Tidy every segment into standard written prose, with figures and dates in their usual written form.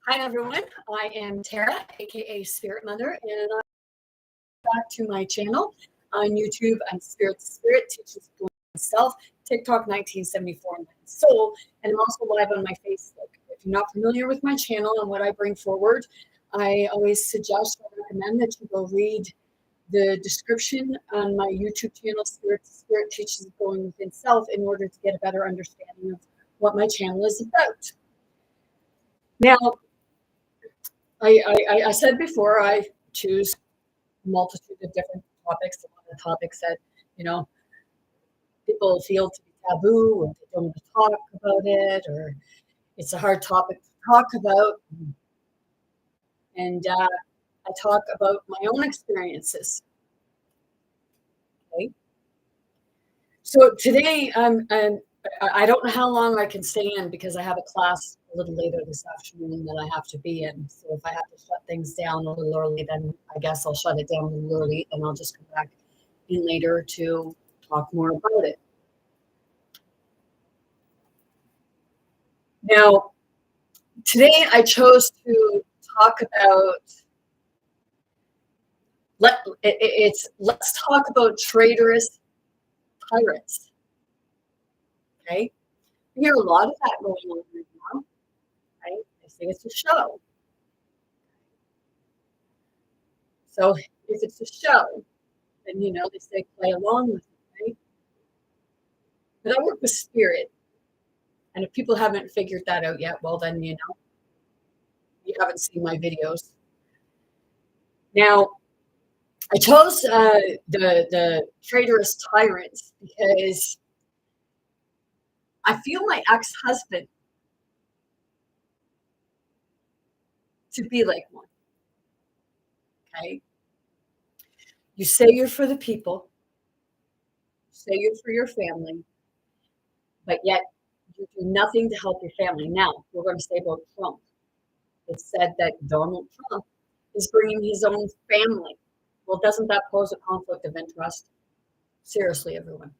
Hi, everyone. I am Tara, aka Spirit Mother, and I'm back to my channel on YouTube. I'm Spirit to Spirit, teaches myself, TikTok 1974 Soul, and I'm also live on my Facebook. If you're not familiar with my channel and what I bring forward, I always suggest or recommend that you go read the description on my YouTube channel, Spirit to Spirit, teaches going within self, in order to get a better understanding of what my channel is about. Now, I said before, I choose a multitude of different topics. A lot of topics that, you know, people feel to be taboo, or they don't want to talk about it, or it's a hard topic to talk about. And I talk about my own experiences. Okay. So today, I don't know how long I can stay in because I have a class a little later this afternoon that I have to be in. So if I have to shut things down a little early, then I guess I'll shut it down a little early and I'll just come back in later to talk more about it. Now, today I chose to talk about let's talk about traitorous tyrants. Okay, we hear a lot of that going on right now. Right? They say it's a show. So if it's a show, then they say play along with it, right? But I work with spirit, and if people haven't figured that out yet, well then you haven't seen my videos. Now, I chose the traitorous tyrants because I feel my ex-husband to be like one. Okay, you say you're for the people, you say you're for your family, but yet you do nothing to help your family. Now, we're going to say about Trump. It's said that Donald Trump is bringing his own family. Well, doesn't that pose a conflict of interest? Seriously, everyone.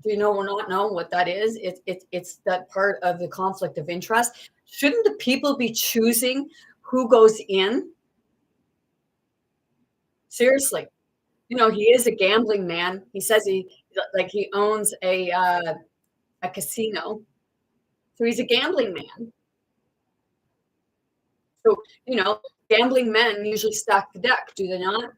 Do you know or not know what that is? It's that part of the conflict of interest. Shouldn't the people be choosing who goes in? Seriously. He is a gambling man. He says he owns a casino. So he's a gambling man. So, gambling men usually stack the deck, do they not?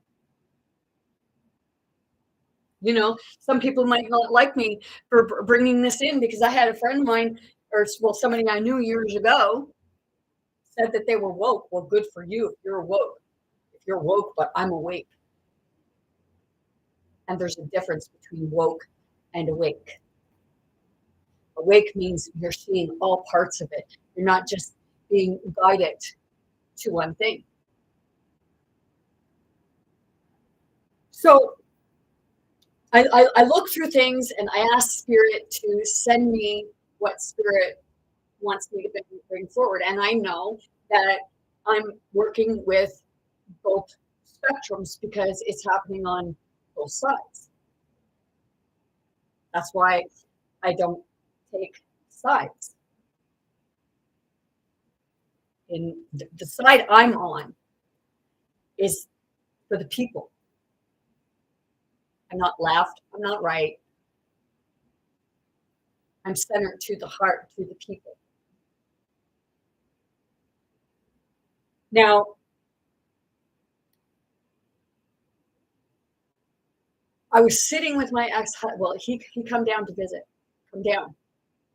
Some people might not like me for bringing this in because I had a friend of mine, or well, somebody I knew years ago, said that they were woke. Well, good for you if you're woke. If you're woke, but I'm awake. And there's a difference between woke and awake. Awake means you're seeing all parts of it. You're not just being guided to one thing. So I look through things and I ask Spirit to send me what Spirit wants me to bring forward. And I know that I'm working with both spectrums because it's happening on both sides. That's why I don't take sides. In the side I'm on is for the people. I'm not left, I'm not right. I'm centered to the heart, to the people. Now, I was sitting with my ex-husband. Well, he come down to visit. Come down.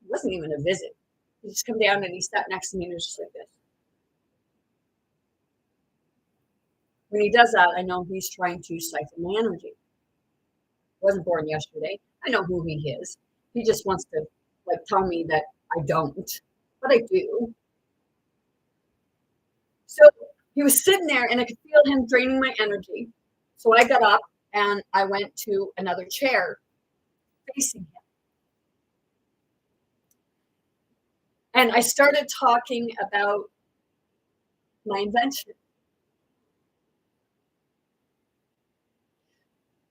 It wasn't even a visit. He just come down and he sat next to me and was just like this. When he does that, I know he's trying to siphon my energy. I wasn't born yesterday. I know who he is. He just wants to tell me that I don't, but I do. So he was sitting there and I could feel him draining my energy. So I got up and I went to another chair facing him. And I started talking about my invention.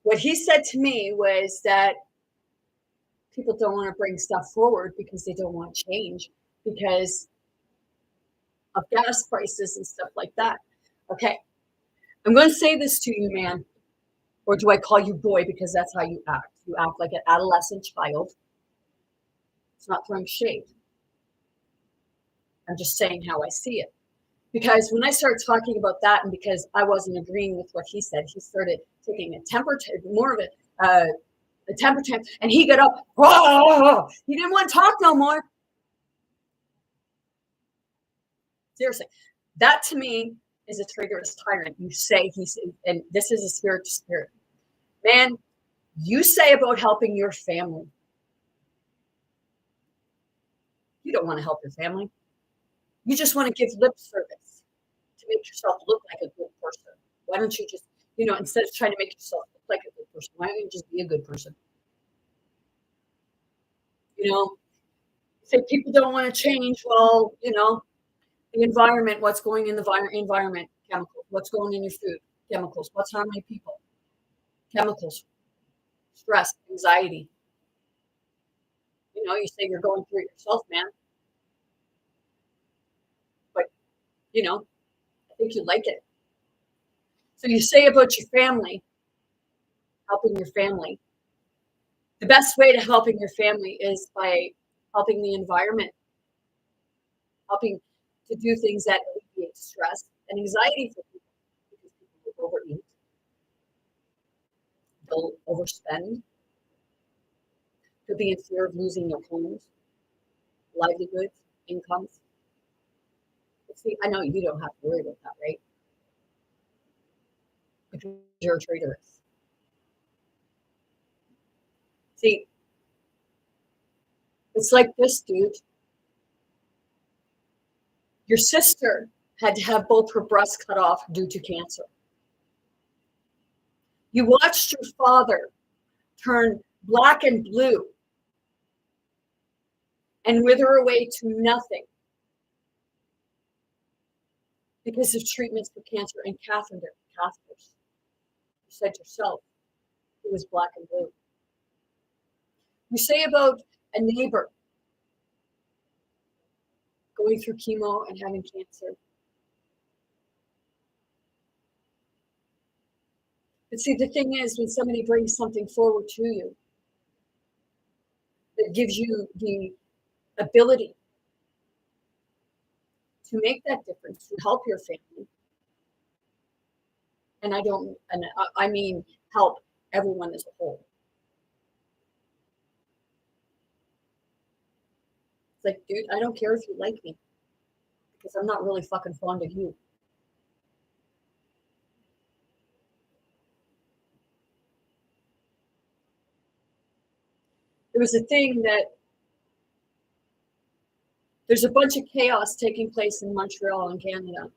What he said to me was that people don't want to bring stuff forward because they don't want change, because of gas prices and stuff like that. Okay, I'm going to say this to you, man, or do I call you boy because that's how you act? You act like an adolescent child. It's not throwing shade. I'm just saying how I see it. Because when I started talking about that, and because I wasn't agreeing with what he said, he started taking a more of a temper tantrum, and he got up. Oh, he didn't want to talk no more. Seriously, that to me is a traitorous tyrant. You say and this is a spirit to spirit. Man, you say about helping your family. You don't want to help your family. You just want to give lip service to make yourself look like a good person. Why don't you just, instead of trying to make yourself look like a good person, why don't you just be a good person? Say people don't want to change. Well, the environment, what's going in the environment, chemicals, what's going in your food, chemicals, what's harming people, chemicals, stress, anxiety. You say you're going through it yourself, man. But, I think you like it. So you say about your family, helping your family. The best way to helping your family is by helping the environment, helping to do things that alleviate stress and anxiety for people because people will overeat, they'll overspend, they'll be in fear of losing their homes, livelihoods, incomes. But see, I know you don't have to worry about that, right? Because you're a traitorous. See, it's like this, dude. Your sister had to have both her breasts cut off due to cancer. You watched your father turn black and blue and wither away to nothing because of treatments for cancer and catheters. You said yourself, it was black and blue. You say about a neighbor going through chemo and having cancer. But see, the thing is, when somebody brings something forward to you that gives you the ability to make that difference, to help your family, and I mean help everyone as a whole. It's like, dude, I don't care if you like me because I'm not really fucking fond of you. There was a thing that there's a bunch of chaos taking place in Montreal in Canada.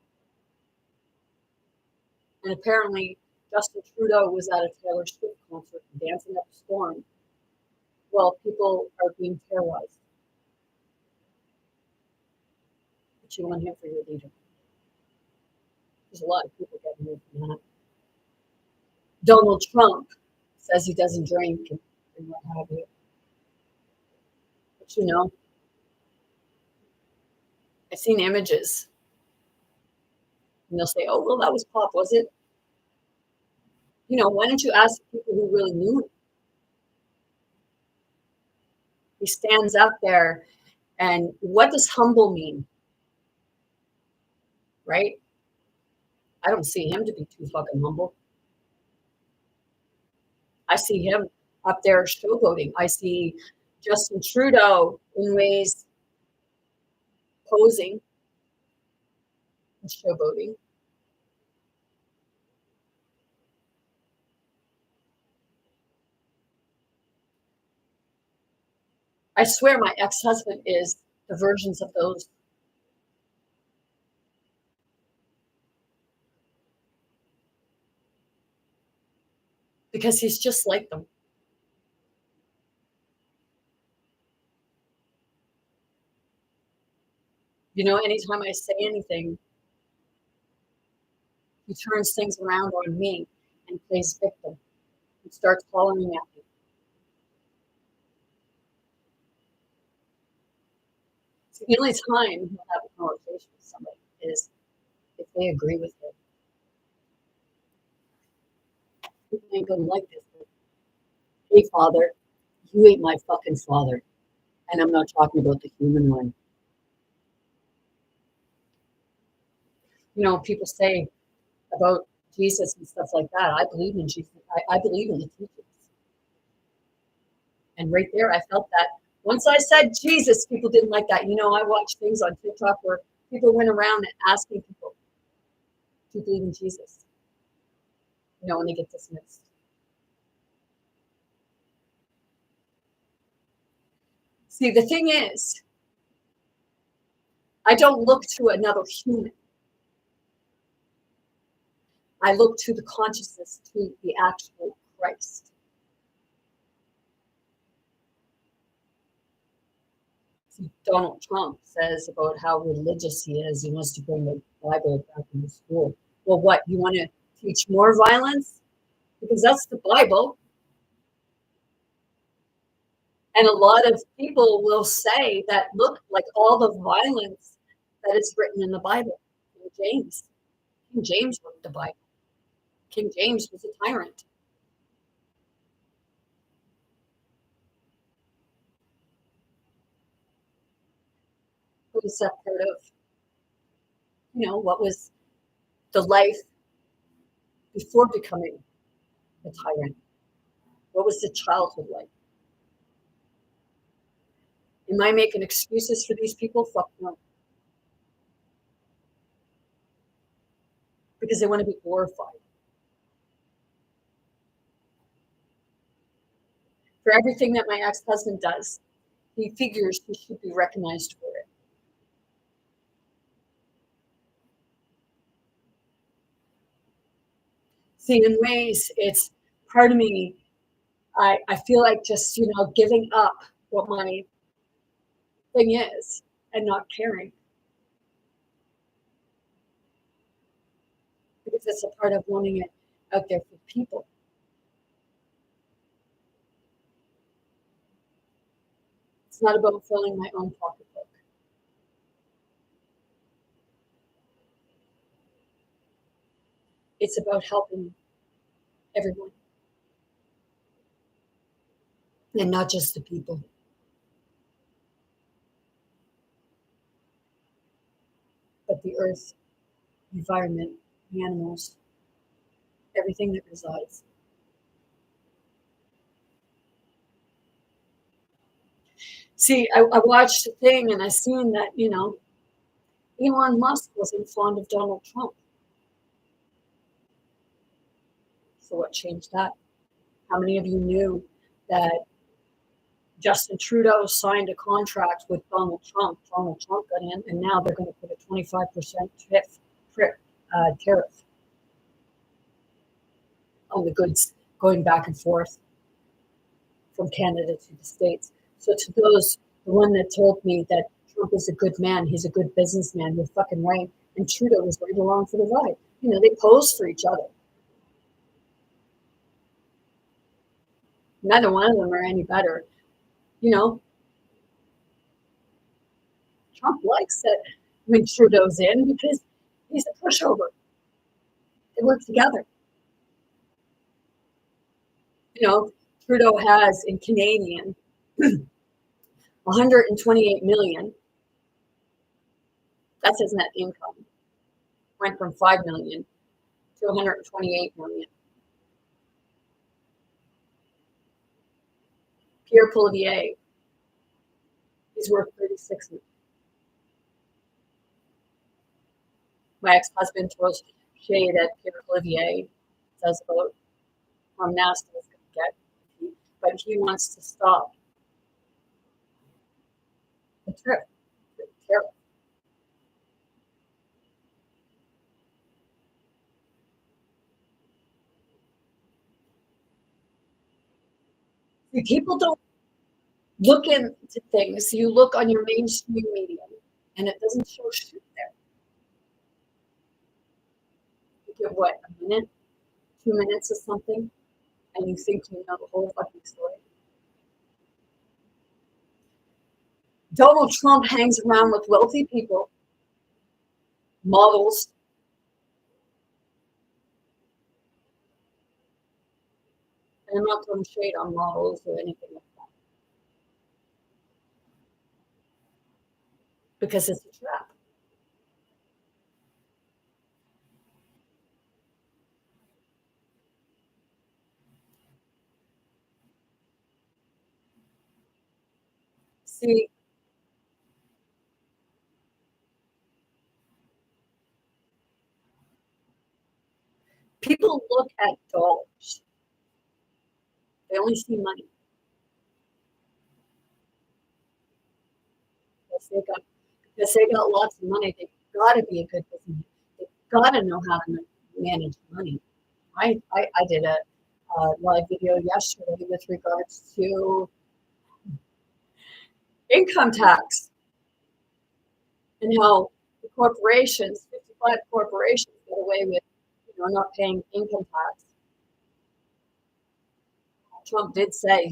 And apparently Justin Trudeau was at a Taylor Swift concert dancing up a storm while people are being terrorized. But you want him for your leader. There's a lot of people getting moved from that. Donald Trump says he doesn't drink and what have you. But I've seen images. And they'll say, oh, well, that was pop, was it? Why don't you ask the people who really knew him? He stands up there, and what does humble mean? Right? I don't see him to be too fucking humble. I see him up there showboating. I see Justin Trudeau in ways posing and showboating. I swear my ex-husband is the versions of those. Because he's just like them. Anytime I say anything, he turns things around on me and plays victim and starts following at me. It's the only time he'll have a conversation with somebody is if they agree with it. People ain't gonna like this. Hey, Father, you ain't my fucking father. And I'm not talking about the human one. You know, people say about Jesus and stuff like that. I believe in Jesus. I believe in the teachings. And right there, I felt that. Once I said Jesus, people didn't like that. You know, I watched things on TikTok where people went around asking people, do you believe in Jesus? You know, and they get dismissed. See, the thing is, I don't look to another human. I look to the consciousness, to the actual Christ. See, Donald Trump says about how religious he is. He wants to bring the Bible back into school. Well, what? You want to teach more violence? Because that's the Bible. And a lot of people will say that, look, like all the violence that is written in the Bible. King James wrote the Bible. King James was a tyrant. Who was that part of, you know, what was the life before becoming a tyrant? What was the childhood like? Am I making excuses for these people? Fuck no. Because they want to be glorified. For everything that my ex-husband does, he figures he should be recognized for it. See, in ways, it's part of me, I feel like just, you know, giving up what my thing is and not caring. Because it's a part of wanting it out there for people. It's not about filling my own pocketbook. It's about helping everyone and not just the people. But the earth, the environment, the animals, everything that resides. See, I watched the thing and I seen that, you know, Elon Musk wasn't fond of Donald Trump. So what changed that? How many of you knew that Justin Trudeau signed a contract with Donald Trump? Donald Trump got in, and now they're going to put a 25% tariff on the goods going back and forth from Canada to the States. So to those, the one that told me that Trump is a good man, he's a good businessman, you're fucking right. And Trudeau was right along for the ride. You know, they posed for each other. Neither one of them are any better. You know, Trump likes it when Trudeau's in because he's a pushover. They work together. You know, Trudeau has in Canadian 128 million. That's his net income. Went from 5 million to 128 million. Pierre Poilievre, he's worth 36 million. My ex-husband throws shade at Pierre Poilievre, says about how nasty it's going to get. But he wants to stop the tariff. See, people don't look into things. You look on your mainstream media, and it doesn't show shit there. You get what, a minute, 2 minutes of something, and you think you know the whole fucking story. Donald Trump hangs around with wealthy people models, and I'm not throwing shade on models or anything like that because it's a trap. See, people look at dollars. They only see money. Because they got, because they got lots of money. They've got to be a good business. They've got to know how to manage money. I did a live video yesterday with regards to income tax and how the corporations, 55 corporations, get away with, not paying income tax. Trump did say,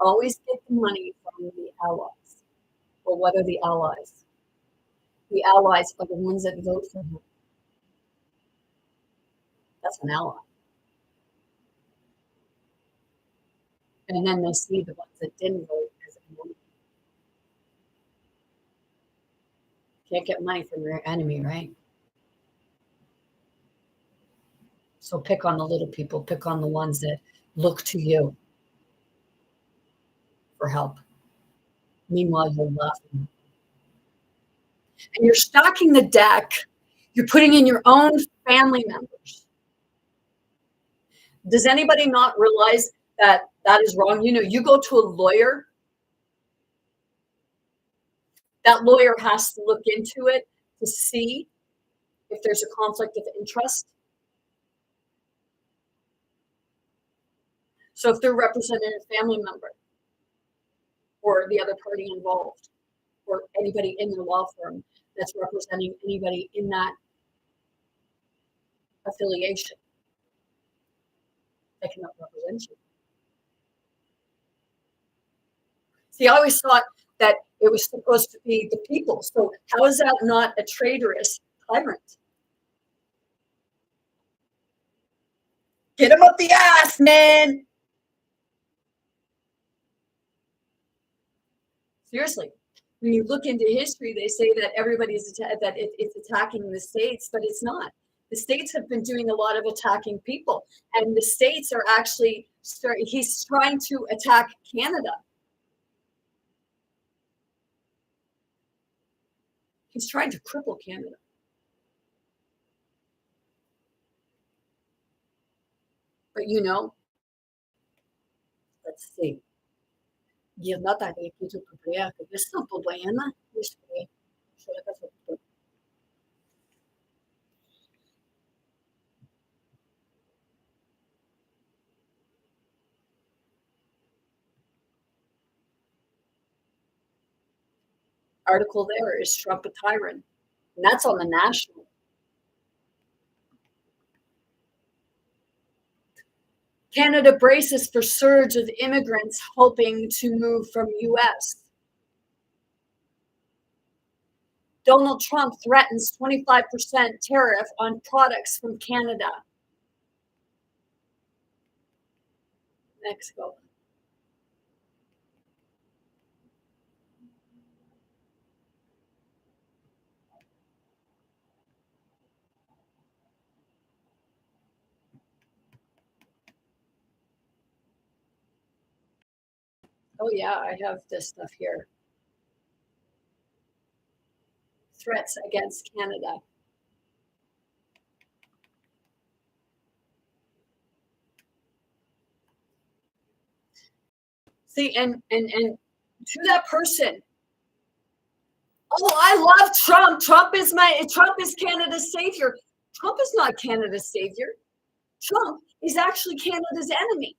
always get the money from the allies. Well, what are the allies? The allies are the ones that vote for him. That's an ally. And then they see the ones that didn't vote as an enemy. Can't get money from your enemy, right? So pick on the little people, pick on the ones that look to you for help. Meanwhile, you're laughing. And you're stacking the deck. You're putting in your own family members. Does anybody not realize that that is wrong? You go to a lawyer, that lawyer has to look into it to see if there's a conflict of interest. So if they're representing a family member or the other party involved or anybody in their law firm that's representing anybody in that affiliation, they cannot represent you. See, I always thought that it was supposed to be the people. So how is that not a traitorous tyrant? Get him up the ass, man. Seriously. When you look into history, they say that it's attacking the states, but it's not. The states have been doing a lot of attacking people, and the states are actually he's trying to attack Canada. He's trying to cripple Canada. But let's see. Article there is Trump a tyrant, and that's on the national. Canada braces for surge of immigrants hoping to move from U.S. Donald Trump threatens 25% tariff on products from Canada. Mexico. Oh, yeah, I have this stuff here. Threats against Canada. See, and to that person, oh, I love Trump. Trump is Canada's savior. Trump is not Canada's savior. Trump is actually Canada's enemy.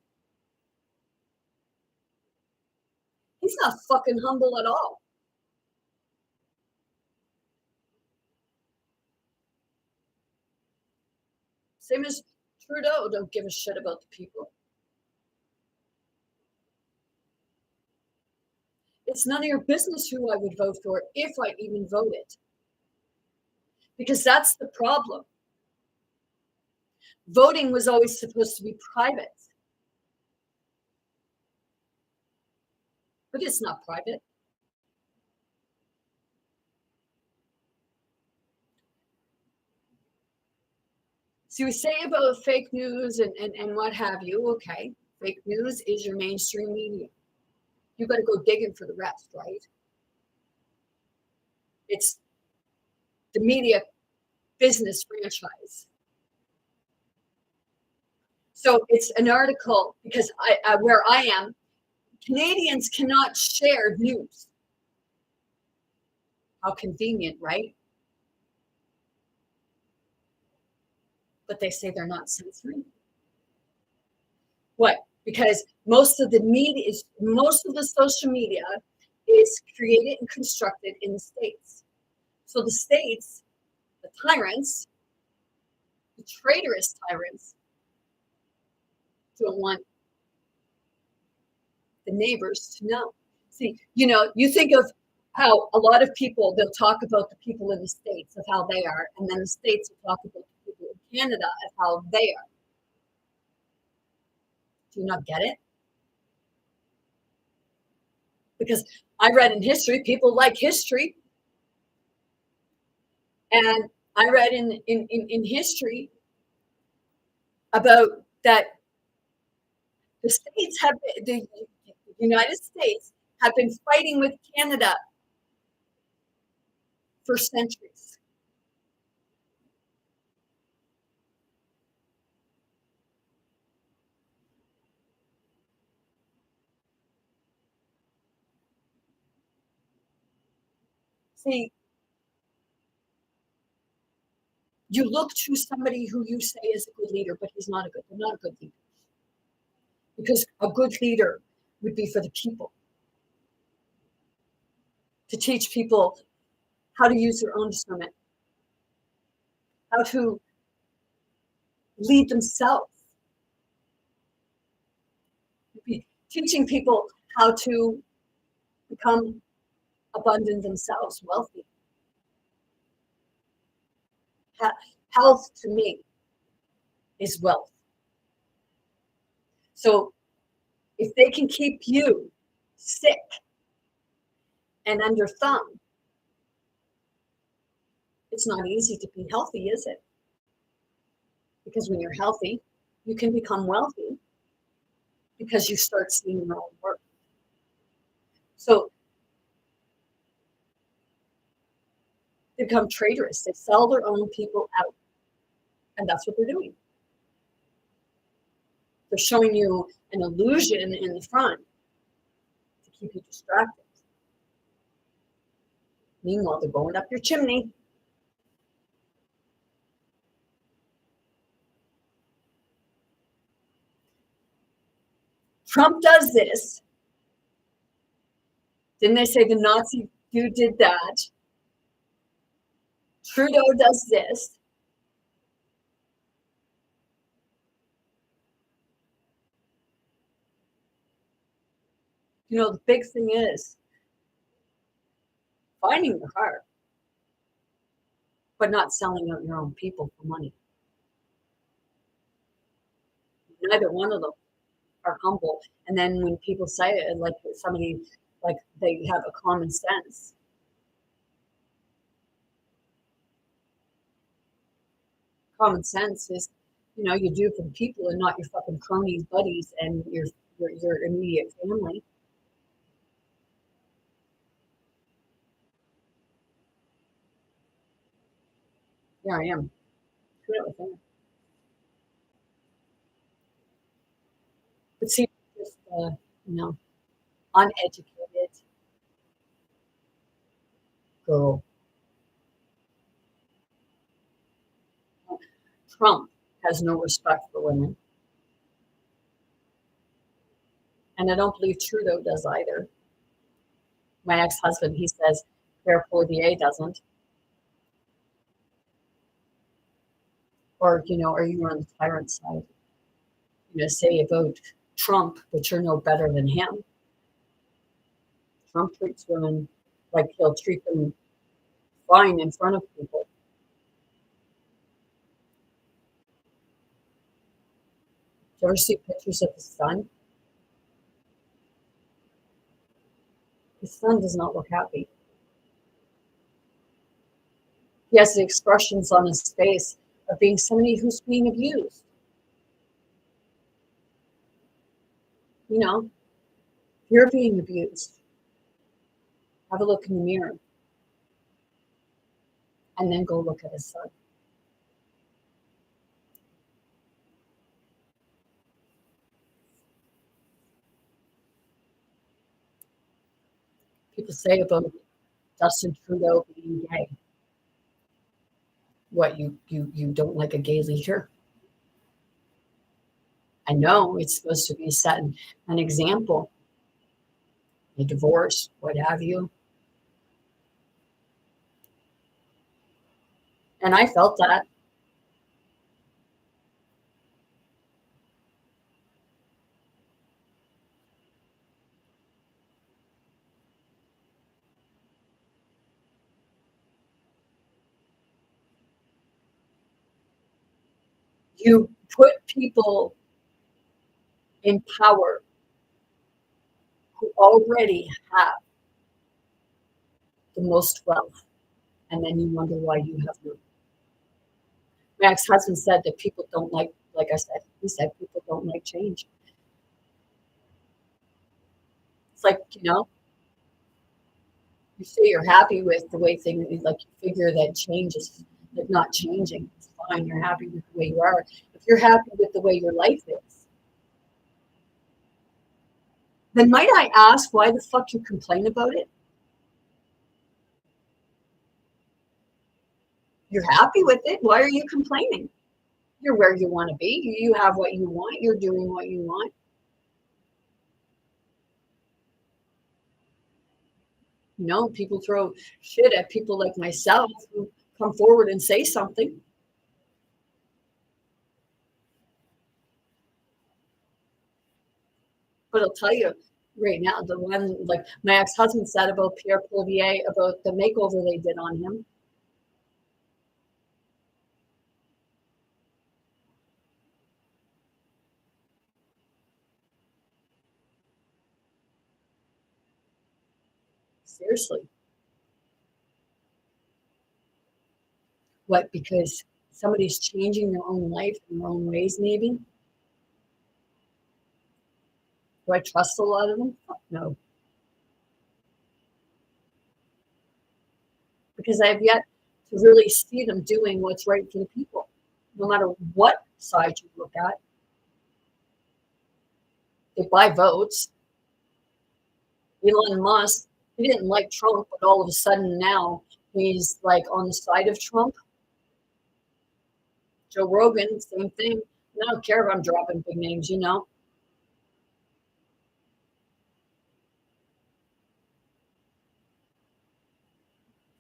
He's not fucking humble at all. Same as Trudeau don't give a shit about the people. It's none of your business who I would vote for if I even voted, because that's the problem. Voting was always supposed to be private, but it's not private. So we say about fake news and what have you. Okay, fake news is your mainstream media. You got to go digging for the rest, right? It's the media business franchise. So it's an article because where I am, Canadians cannot share news. How convenient, right? But they say they're not censoring. What? Because most of the social media is created and constructed in the States. So the States, the tyrants, the traitorous tyrants, don't want the neighbors to know. See, you think of how a lot of people, they'll talk about the people in the States of how they are, and then the States will talk about the people in Canada of how they are. Do you not get it? Because I read in history, people like history. And I read in history about that the United States have been fighting with Canada for centuries. See, you look to somebody who you say is a good leader, but they're not a good leader. Because a good leader would be for the people, to teach people how to use their own discernment, how to lead themselves, teaching people how to become abundant themselves, wealthy. Health to me is wealth. So if they can keep you sick and under thumb, it's not easy to be healthy, is it? Because when you're healthy, you can become wealthy because you start seeing your own worth. So they become traitorous. They sell their own people out. And that's what they're doing. They're showing you an illusion in the front to keep you distracted. Meanwhile, they're going up your chimney. Trump does this. Didn't they say the Nazi dude did that? Trudeau does this. The big thing is finding the heart, but not selling out your own people for money. Neither one of them are humble. And then when people say it, like somebody, like they have a common sense. Common sense is, you do for the people and not your fucking cronies, buddies, and your immediate family. Yeah, I am. But see, just uneducated girl. Trump has no respect for women. And I don't believe Trudeau does either. My ex-husband, he says, Pierre Poilievre doesn't. Or, are you on the tyrant side? Say about Trump, but you're no better than him. Trump treats women like he'll treat them fine in front of people. Do you ever see pictures of his son? His son does not look happy. He has the expressions on his face of being somebody who's being abused. You know, if you're being abused, have a look in the mirror and then go look at his son. People say about Justin Trudeau being gay. What, you don't like a gay leader? I know it's supposed to be setting an example, a divorce, what have you. And I felt that. You put people in power who already have the most wealth, and then you wonder why you have none. My ex-husband said that people don't like I said, he said people don't like change. It's like, you say you're happy with the way things, like you figure that change is like not changing. It's fine. You're happy with the way you are. If you're happy with the way your life is, then might I ask why the fuck you complain about it? You're happy with it. Why are you complaining? You're where you want to be. You have what you want. You're doing what you want. People throw shit at people like myself who come forward and say something. But I'll tell you right now, the one like my ex-husband said about Pierre Polivier, about the makeover they did on him. Seriously. What, because somebody's changing their own life in their own ways, maybe? Do I trust a lot of them? Fuck no. Because I have yet to really see them doing what's right for the people. No matter what side you look at, they buy votes. Elon Musk, he didn't like Trump, but all of a sudden now he's like on the side of Trump. Joe Rogan, same thing. I don't care if I'm dropping big names.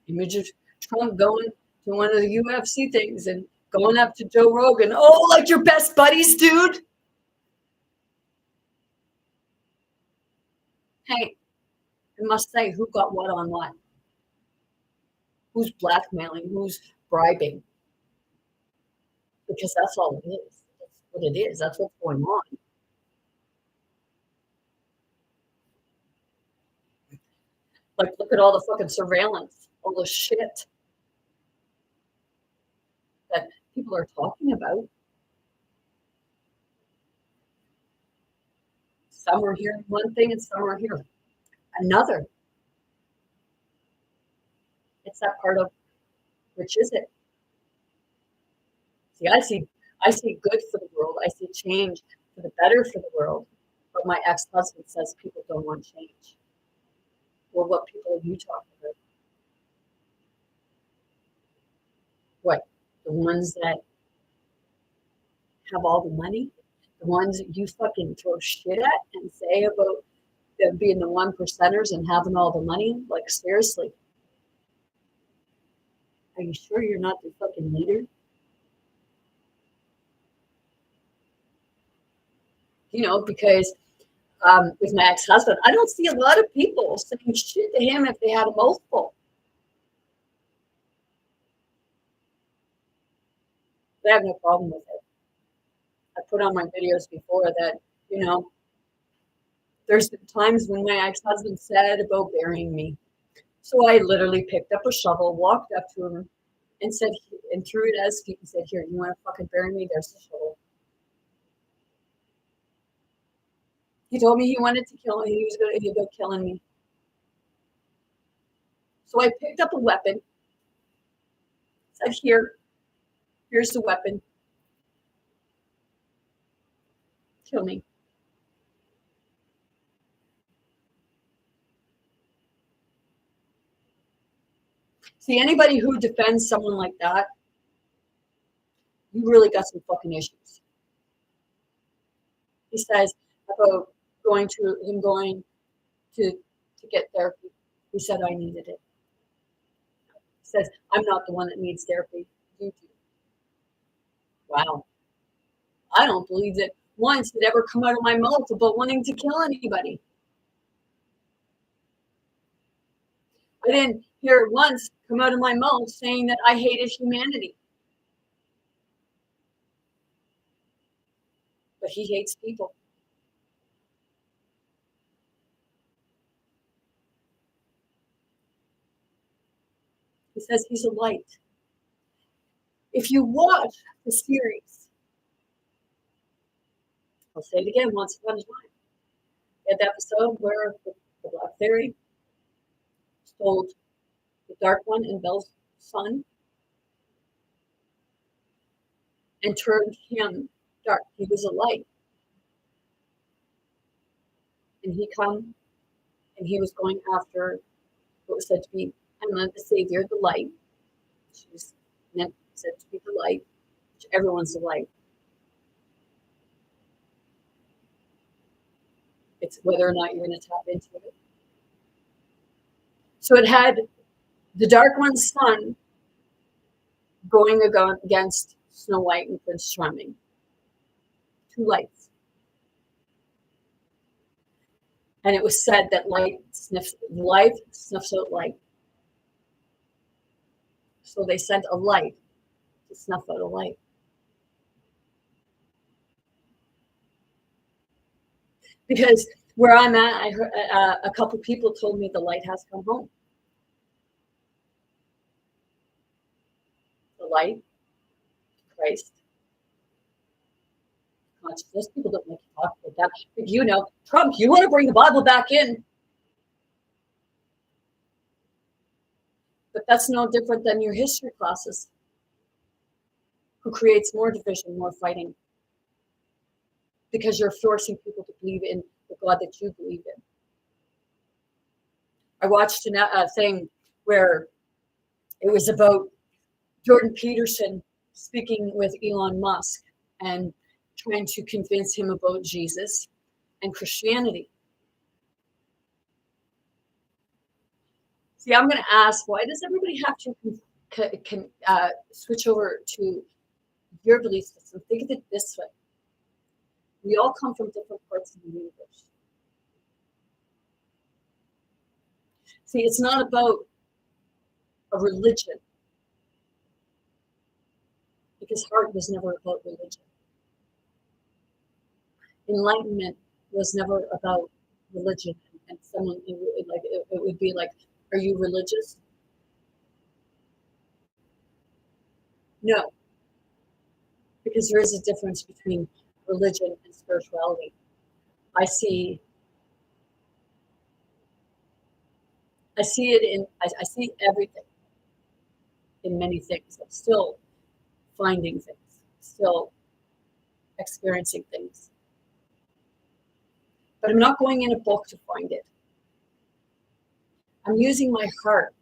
Image of Trump going to one of the UFC things and going up to Joe Rogan. Oh, like your best buddies, dude. Hey, I must say, who got what on what? Who's blackmailing? Who's bribing? Because that's all it is. That's what it is. That's what's going on. Like, look at all the fucking surveillance, all the shit that people are talking about. Some are hearing one thing and some are hearing another. It's that part of which is it? See, I see good for the world. I see change for the better for the world. But my ex-husband says people don't want change. Well, what people are you talking about? What? The ones that have all the money? The ones that you fucking throw shit at and say about them being the one percenters and having all the money? Like, seriously. Are you sure you're not the fucking leader? Because with my ex-husband. I don't see a lot of people saying shit to him if they had a mouthful. I have no problem with it. I put on my videos before that, you know, there's been times when my ex-husband said about burying me. So I literally picked up a shovel, walked up to him, and said, and threw it at his feet and said, "Here, you want to fucking bury me? There's the shovel." He told me he wanted to kill me. He was about killing me. So I picked up a weapon, said, here's the weapon. Kill me. See, anybody who defends someone like that, you really got some fucking issues. He says about going to get therapy. He said I needed it. He says, I'm not the one that needs therapy. You do. Wow. I don't believe that once it ever come out of my mouth about wanting to kill anybody. I didn't hear it once come out of my mouth saying that I hated humanity. But he hates people. He says he's a light. If you watch the series, I'll say it again, Once Upon a Time, that episode where the Black Fairy stole the Dark One and Belle's son and turned him dark. He was a light. And he come and he was going after what was said to be Emma, the savior, the light. She was meant said to be the light, which everyone's the light. It's whether or not you're going to tap into it. So it had the Dark One's son going against Snow White and Prince Charming. Two lights. And it was said that life snuffs out light. So they sent a light to snuff out a light. Because where I'm at, I heard a couple people told me the light has come home. The light, Christ, consciousness. People don't like to talk about that. But you know, Trump, you want to bring the Bible back in. But that's no different than your history classes. Who creates more division, more fighting? Because you're forcing people to believe in the God that you believe in. I watched a thing where it was about Jordan Peterson speaking with Elon Musk and trying to convince him about Jesus and Christianity. See, I'm going to ask, why does everybody have to switch over to your belief system? Think of it this way. We all come from different parts of the universe. See, it's not about a religion, because heart was never about religion. Enlightenment was never about religion. And someone it would be like, are you religious? No, because there is a difference between religion and spirituality. I see it I see everything in many things. I'm still finding things, still experiencing things. But I'm not going in a book to find it. I'm using my heart.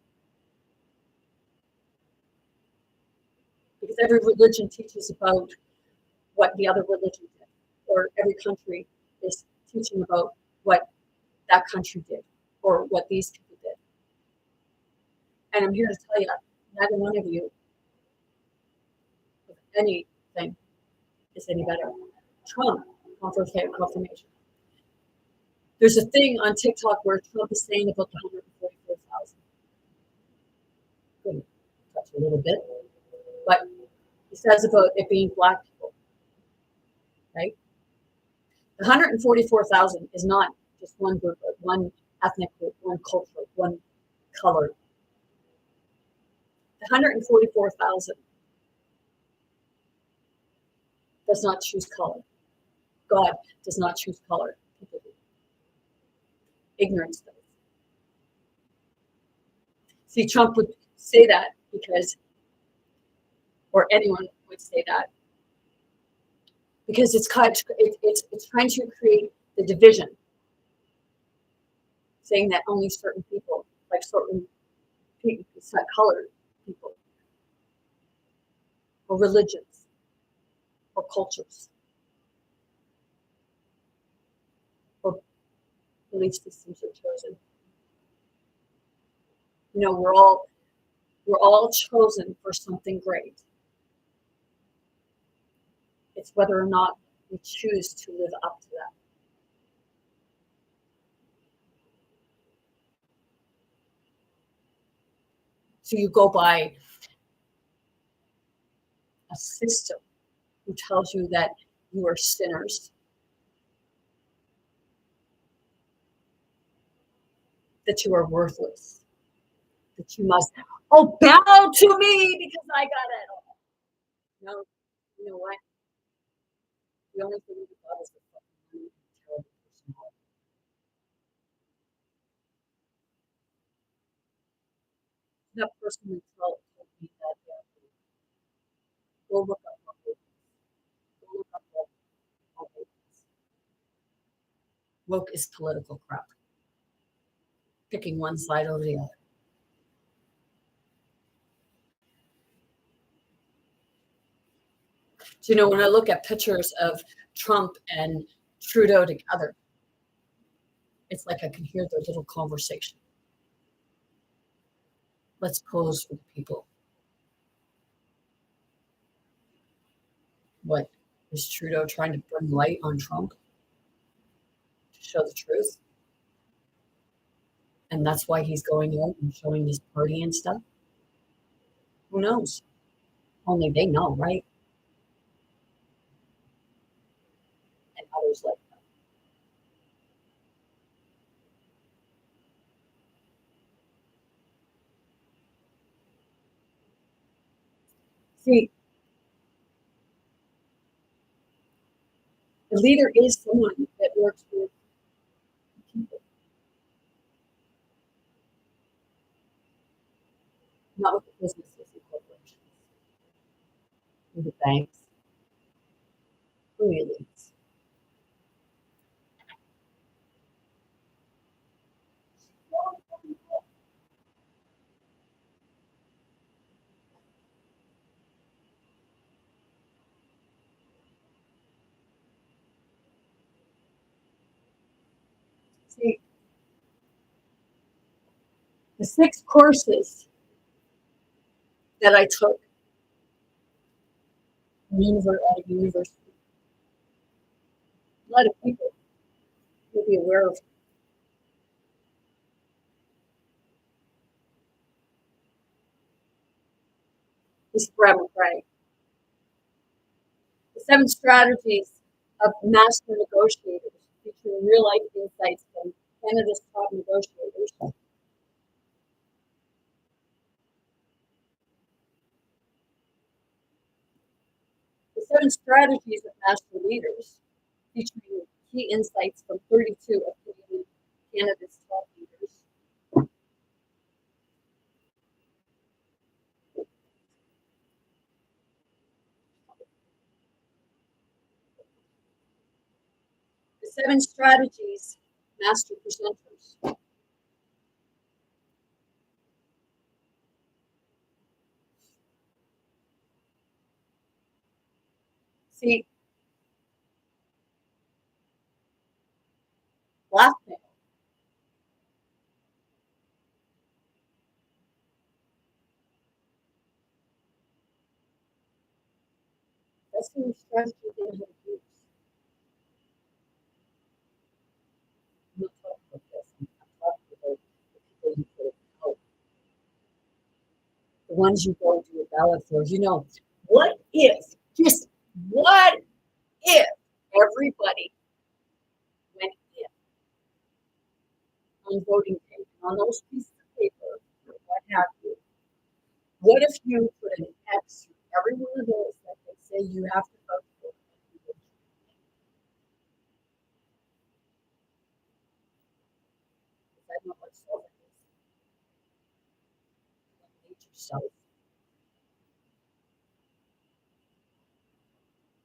Because every religion teaches about what the other religion did, or every country is teaching about what that country did, or what these people did. And I'm here to tell you, neither one of you, if anything, is any better. Trump, confirmation. There's a thing on TikTok where Trump is saying about the 144,000. Good, touch a little bit, but he says about it being black people, right? The 144,000 is not just one group, one ethnic group, one culture, one color. The 144,000 does not choose color. God does not choose color. People do. Ignorance does. See, Trump would say that because, or anyone would say that because it's trying to create the division, saying that only certain people, like certain people, colored people, or religions, or cultures, or belief systems are chosen. You know, we're all chosen for something great. It's whether or not we choose to live up to that. So you go by a system who tells you that you are sinners, that you are worthless, that you must bow to me because I got it all. No, you know what? The only thing you got is the fucking terrible personality. That person who told me that, go look up what it is. Go look up what it is. Woke is political crap. Picking one side over the other. So, you know, when I look at pictures of Trump and Trudeau together, it's like I can hear their little conversation. Let's pose for the people. What is Trudeau trying to bring light on Trump to show the truth? And that's why he's going out and showing his party and stuff. Who knows? Only they know, right? And others like them. See, the leader is someone that works with people, not with the businesses and corporations, with the banks, who he leads. See, the 6 courses that I took at a university, a lot of people will be aware of this Brad McRae. The 7 strategies of master negotiators, featuring real life insights from Canada's top negotiators. The 7 strategies of master leaders, featuring key insights from 32 of Canada's top leaders. The 7 strategies master presenters. See, blackmail. That's the strategy they have used. ones you go do a ballot for. What if, just what if everybody went in on voting day, on those pieces of paper, or what have you? What if you put an X through every one of those that they say you have to vote for? I know what so it is. Eliminate yourself.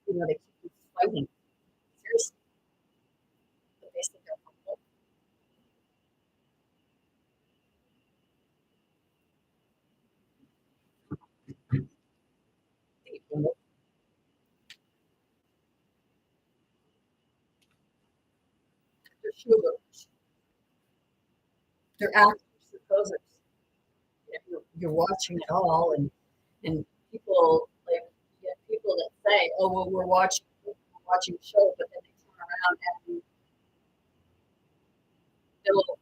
They keep you fighting. Seriously. But they say they're humble. They're showgirls. They're actors. They're posers. You're watching it all, and people like you get people that say, "Oh, well, we're watching a show," but then they turn around and they'll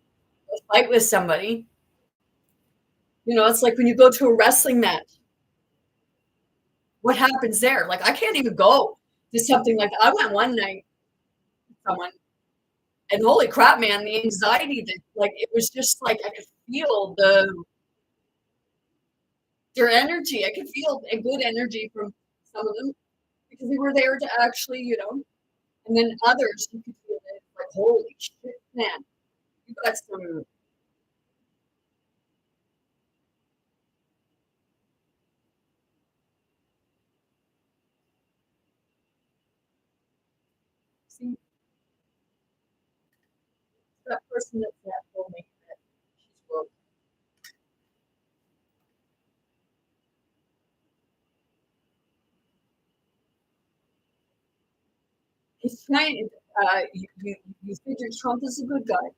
fight with somebody. It's like when you go to a wrestling match. What happens there? Like, I can't even go to something like that. I went one night with someone, and holy crap, man, the anxiety that, like, it was just like I could feel their energy. I could feel a good energy from some of them because they were there to actually. And then others, you could feel it like, holy shit, man, you got some. See, that person that told me that she's woke. He's trying. You figure Trump is a good guy,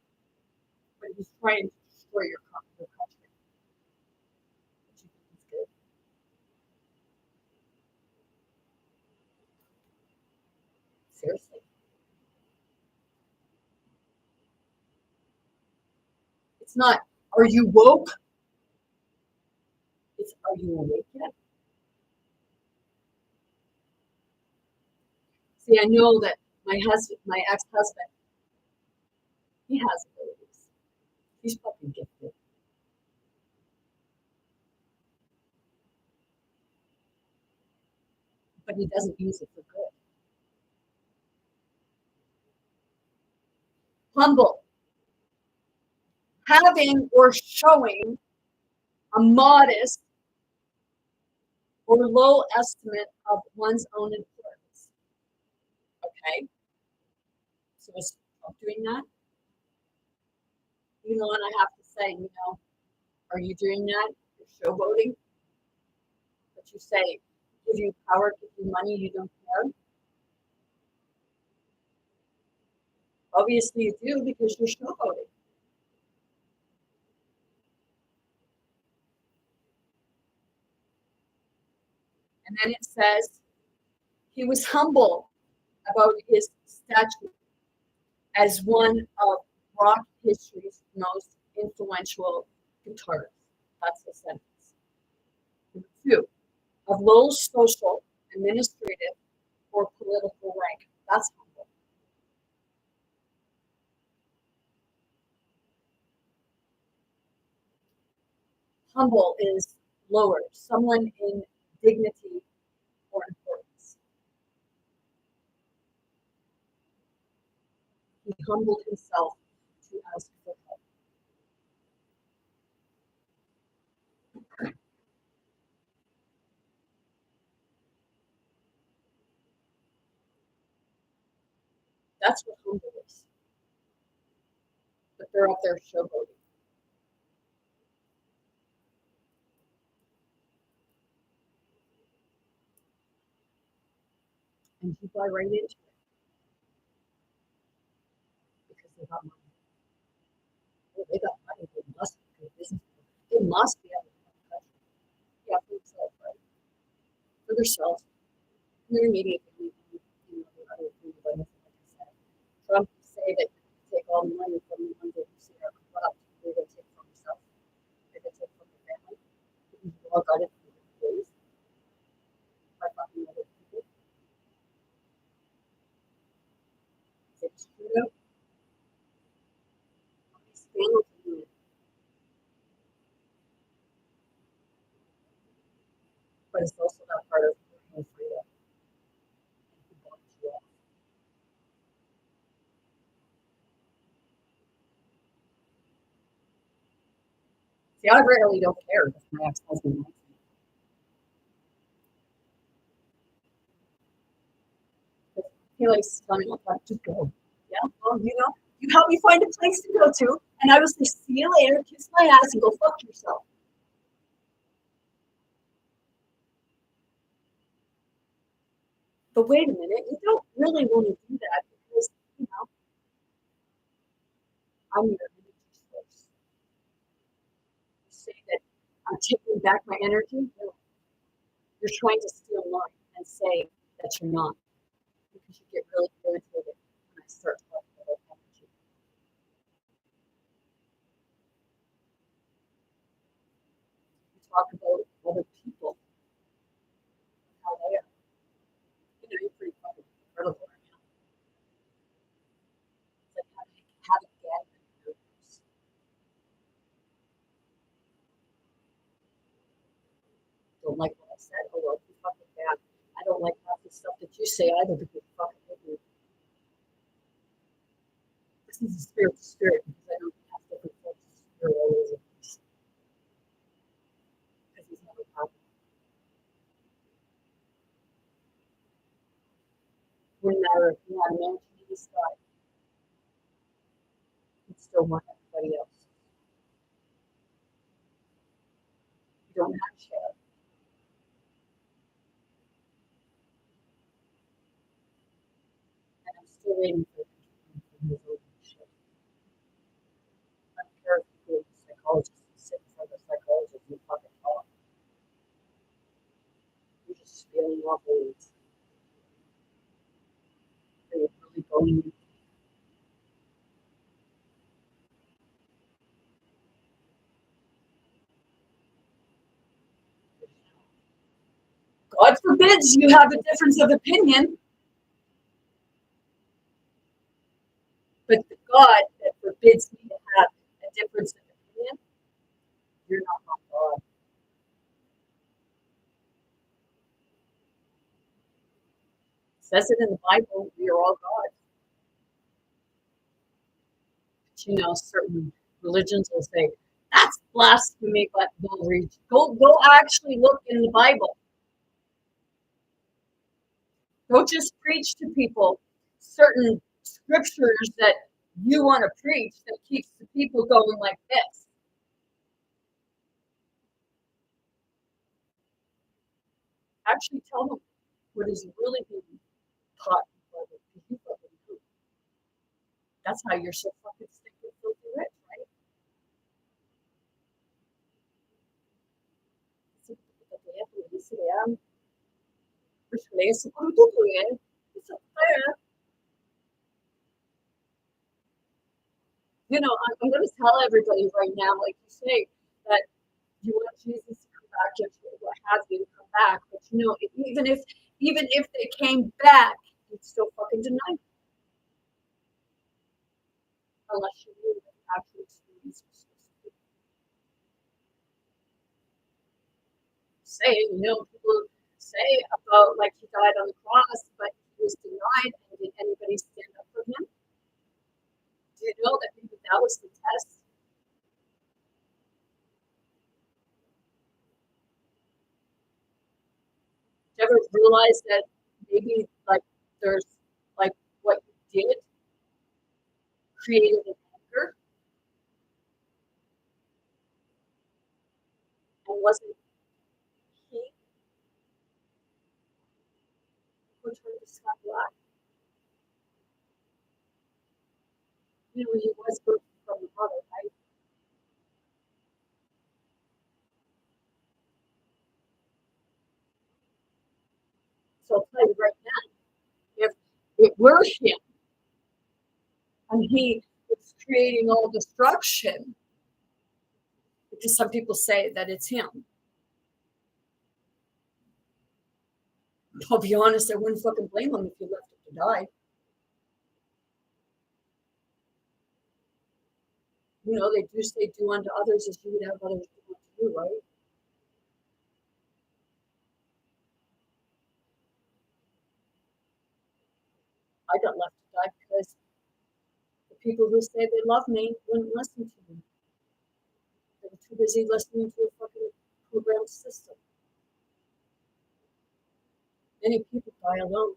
but he's trying to destroy your country. But you think he's good? Seriously, it's not. Are you woke? It's, are you awake yet? See, I know that my ex-husband, he has abilities. He's fucking gifted, but he doesn't use it for good. Humble, having or showing a modest or low estimate of one's own importance. Okay, so is Trump doing that? And I have to say, are you doing that? You're showboating, but you say, give you power, give you money, you don't care. Obviously, you do because you're showboating. And then it says he was humble about his stature as one of rock history's most influential guitarists. That's the sentence. Number two, of low social, administrative, or political rank. That's humble. Humble is lower, someone in dignity or importance. He humbled himself to ask for help. That's what humble is. But they're up there showboating. And you buy right into it because they got money. Oh, they got money. They must be good business. They must be able to run the country. Yeah, for themselves, right? For themselves. And their immediate family, the other thing, but like I said, Trump say that you take all the money from the ones that you see are corrupt. They're going to take from yourself. They're going to take from your family. all got it from different ways by fucking other people. It's screwed up. These families are doing it, but it's also not part of personal freedom. And people want you off. See, I rarely don't care if my ex-husband likes me. He likes to tell me all the time, just go. Yeah, well, you help me find a place to go to, and I will say, see you later, kiss my ass, and go fuck yourself. But wait a minute, you don't really want to do that because, I'm your energy source. You say that I'm taking back my energy. No, you're trying to steal mine and say that you're not because you get really irritated when I start talking about energy. You talk about other people, how they are. You're pretty fucking incredible right now. It's like having bad nerves. Don't like what I said. Oh, well, you fucking bad. I don't like half the stuff that you say either because you fucking hate me. This is a spirit to spirit because I don't have different forms of spirit all over the place because he's never happy. Wouldn't matter if you had a mansion in the sky, you'd still want everybody else. You don't have to share. And I'm still waiting for him to come from his own shit. I don't care if you go to a psychologist and sit in front of a psychologist and fucking talk. You're just spilling off words. You're really going. God forbids you have a difference of opinion, but the God that forbids me to have a difference of opinion, you're not my God. It says it in the Bible, we are all gods. But certain religions will say, that's blasphemy, but they'll read. Go actually look in the Bible. Don't just preach to people certain scriptures that you want to preach that keeps the people going like this. Actually tell them what is really being taught in the Bible. Because you fucking do. That's how you're so fucking stinking filthy rich, right? Sí, porque ella te dice, pues le es como tú, ¿eh? I'm going to tell everybody right now, like you say, that you want Jesus to come back, Yeshua, what have you, to come back. But even if they came back, you'd still fucking deny it, unless you knew that the actual experience was supposed to be. People say about like he died on the cross, but he was denied, and did anybody stand up for him? Do you know that maybe that was the test? Do you ever realize that maybe like there's like what you did created an anger and wasn't he who turned the sky black? He was birthed from the mother, right? So I'll tell you right now, if it were him and he was creating all destruction, because some people say that it's him, I'll be honest, I wouldn't fucking blame them if you left him to die. You know, they do say do unto others as you would have others do unto you, right? I got left to die because the people who say they love me wouldn't listen to me. They were too busy listening to a fucking programmed system. Many people die alone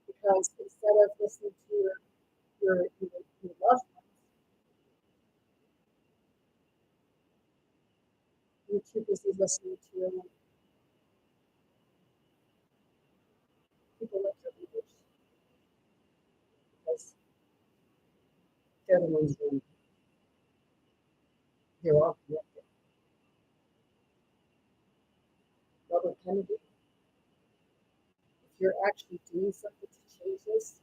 because instead of listening to your loved ones, you're too busy listening to your own people like your leaders because they're the ones who they're all connected. Robert Kennedy, if you're actually doing something to change this,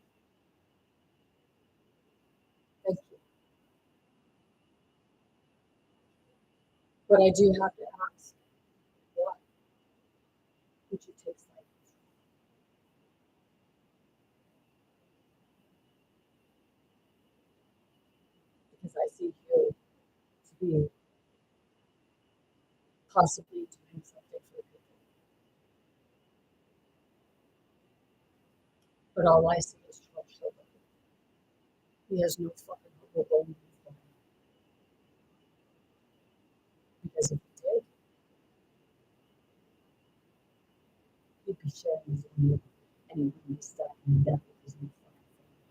thank you. But I do have to ask, why would you take sides? Because I see you to be possibly doing something for people. But all I see is Trump shoulder. He has no fucking hope of him. Because if he did, he'd be sharing his own and he wouldn't be stuck in death with his own fucking family.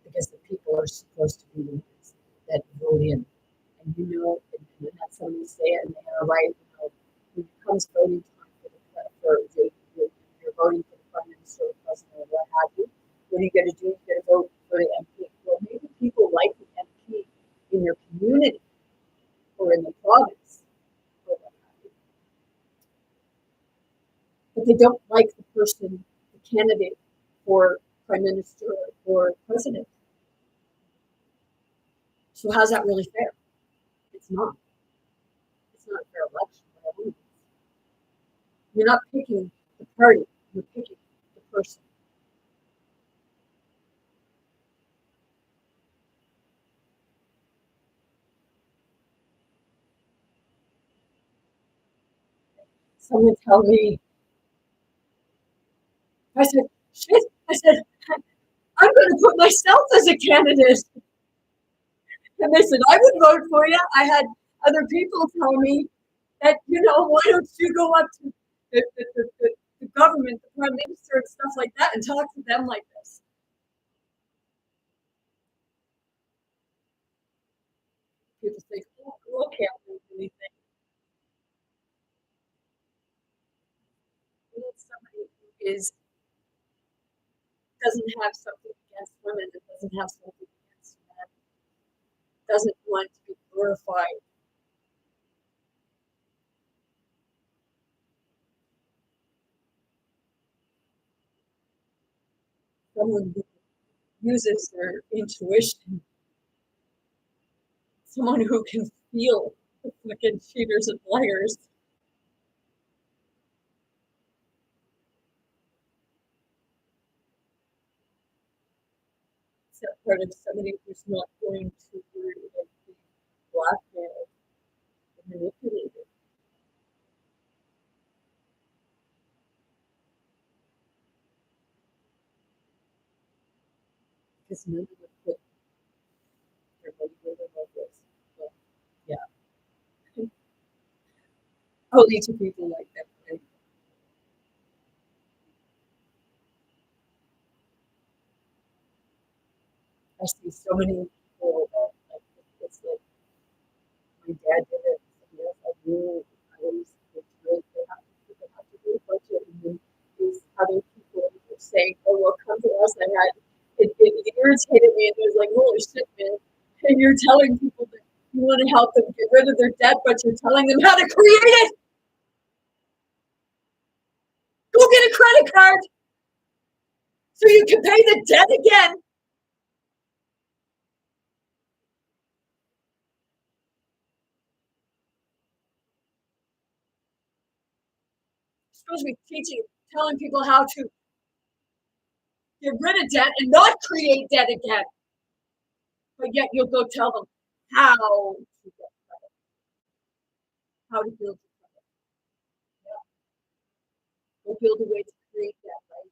Because the people are supposed to be the ones that vote in. And you know, and that's somebody say it, and they are right. You know, when it comes voting time you're voting for the prime minister or president or what have you, what are you going to do? You're going to vote for the MP. Well, maybe people like the MP in your community or in the province or what have you, but they don't like the person, the candidate for prime minister or president. So how's that really fair? It's not. It's not a fair election. You're not picking the party, you're picking the person. Someone tell me, I said, shit, I said, I'm going to put myself as a candidate. And they said, I would vote for you. I had other people tell me that, you know, why don't you go up to the government, the prime minister and stuff like that and talk to them like this. People think, oh, girl can't do anything. We need somebody who doesn't have something against women, that doesn't have something against men, doesn't want to be glorified. Someone who uses their intuition, someone who can feel the fucking cheaters and liars. It's that part of somebody who's not going to like, be blackmailed and manipulated. Because men would put their money where their mouth is. But yeah, only to people like that. Right? I see so many people that like it's like my dad did it. Somebody else I knew. I always think people have to do a budget, and then these other people were saying, "Oh, well, come to us." I had it irritated me, and it was like, "Holy shit, man!" And you're telling people that you want to help them get rid of their debt, but you're telling them how to create it. Go get a credit card so you can pay the debt again. supposed to be telling people how to get rid of debt and not create debt again. But yet you'll go tell them how to get credit, how to build your credit. Yeah. Go build a way to create debt, right?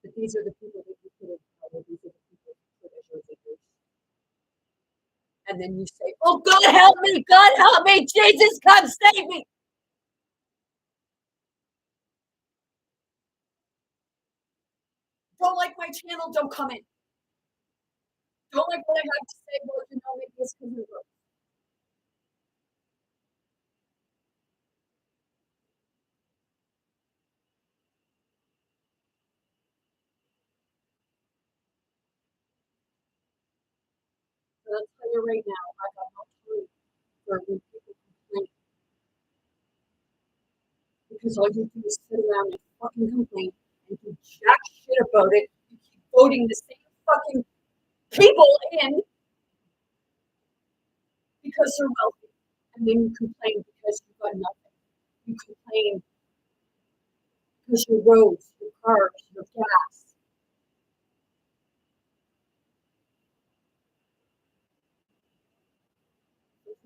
But these are the people that you put in power. These are the people you put as your leaders. And then you say, "Oh, God help me! God help me! Jesus, come save me!" Don't like my channel? Don't come in. Don't like what I have to say? Well, maybe it's because of work. But I'll tell you right now, I got no clue for when people complain because all you do is sit around and fucking complain and do jack shit about it. You keep voting the same fucking people in because they're wealthy. And then you complain because you've got nothing. You complain because your roads, your cars, your gas.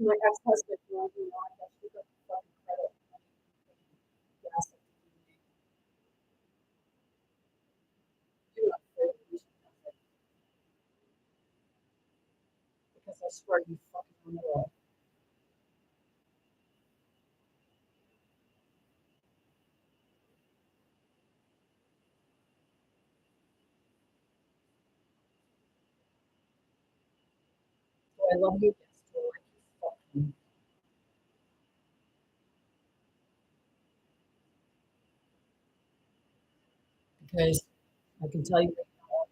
My ex-husband, I got to get fucking credit. Gas. Do not say because I swear you fucking on the road. So I love you. Because I can tell you right now,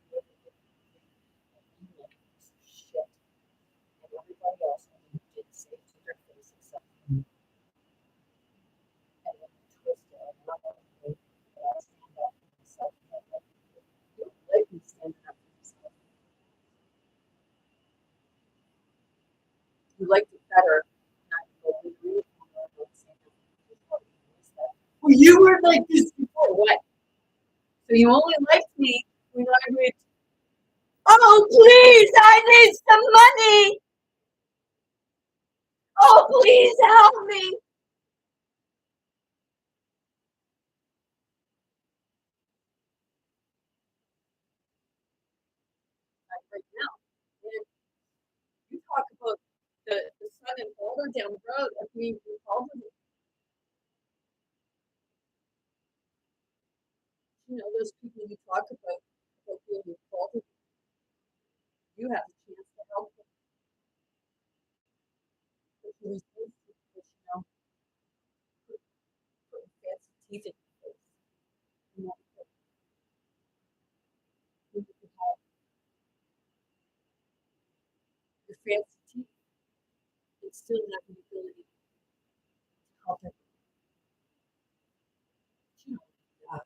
you like a piece of shit, and everybody else did say to their face except me, and then twist it. I'm not going to but I stand up for myself. You don't like me standing up for myself. You liked it better. Well, you were like this before. What? So you only liked me when I would, "Oh, please, I need some money. Oh, please help me." Like right now. And you talk about the son and daughter down the road of being involved in it. Those people you talk about being involved in it, you have a chance to help them. But you refuse to because, putting fancy teeth in your face. You know, you can have your fancy teeth and still have the ability to help everyone. You know, yeah,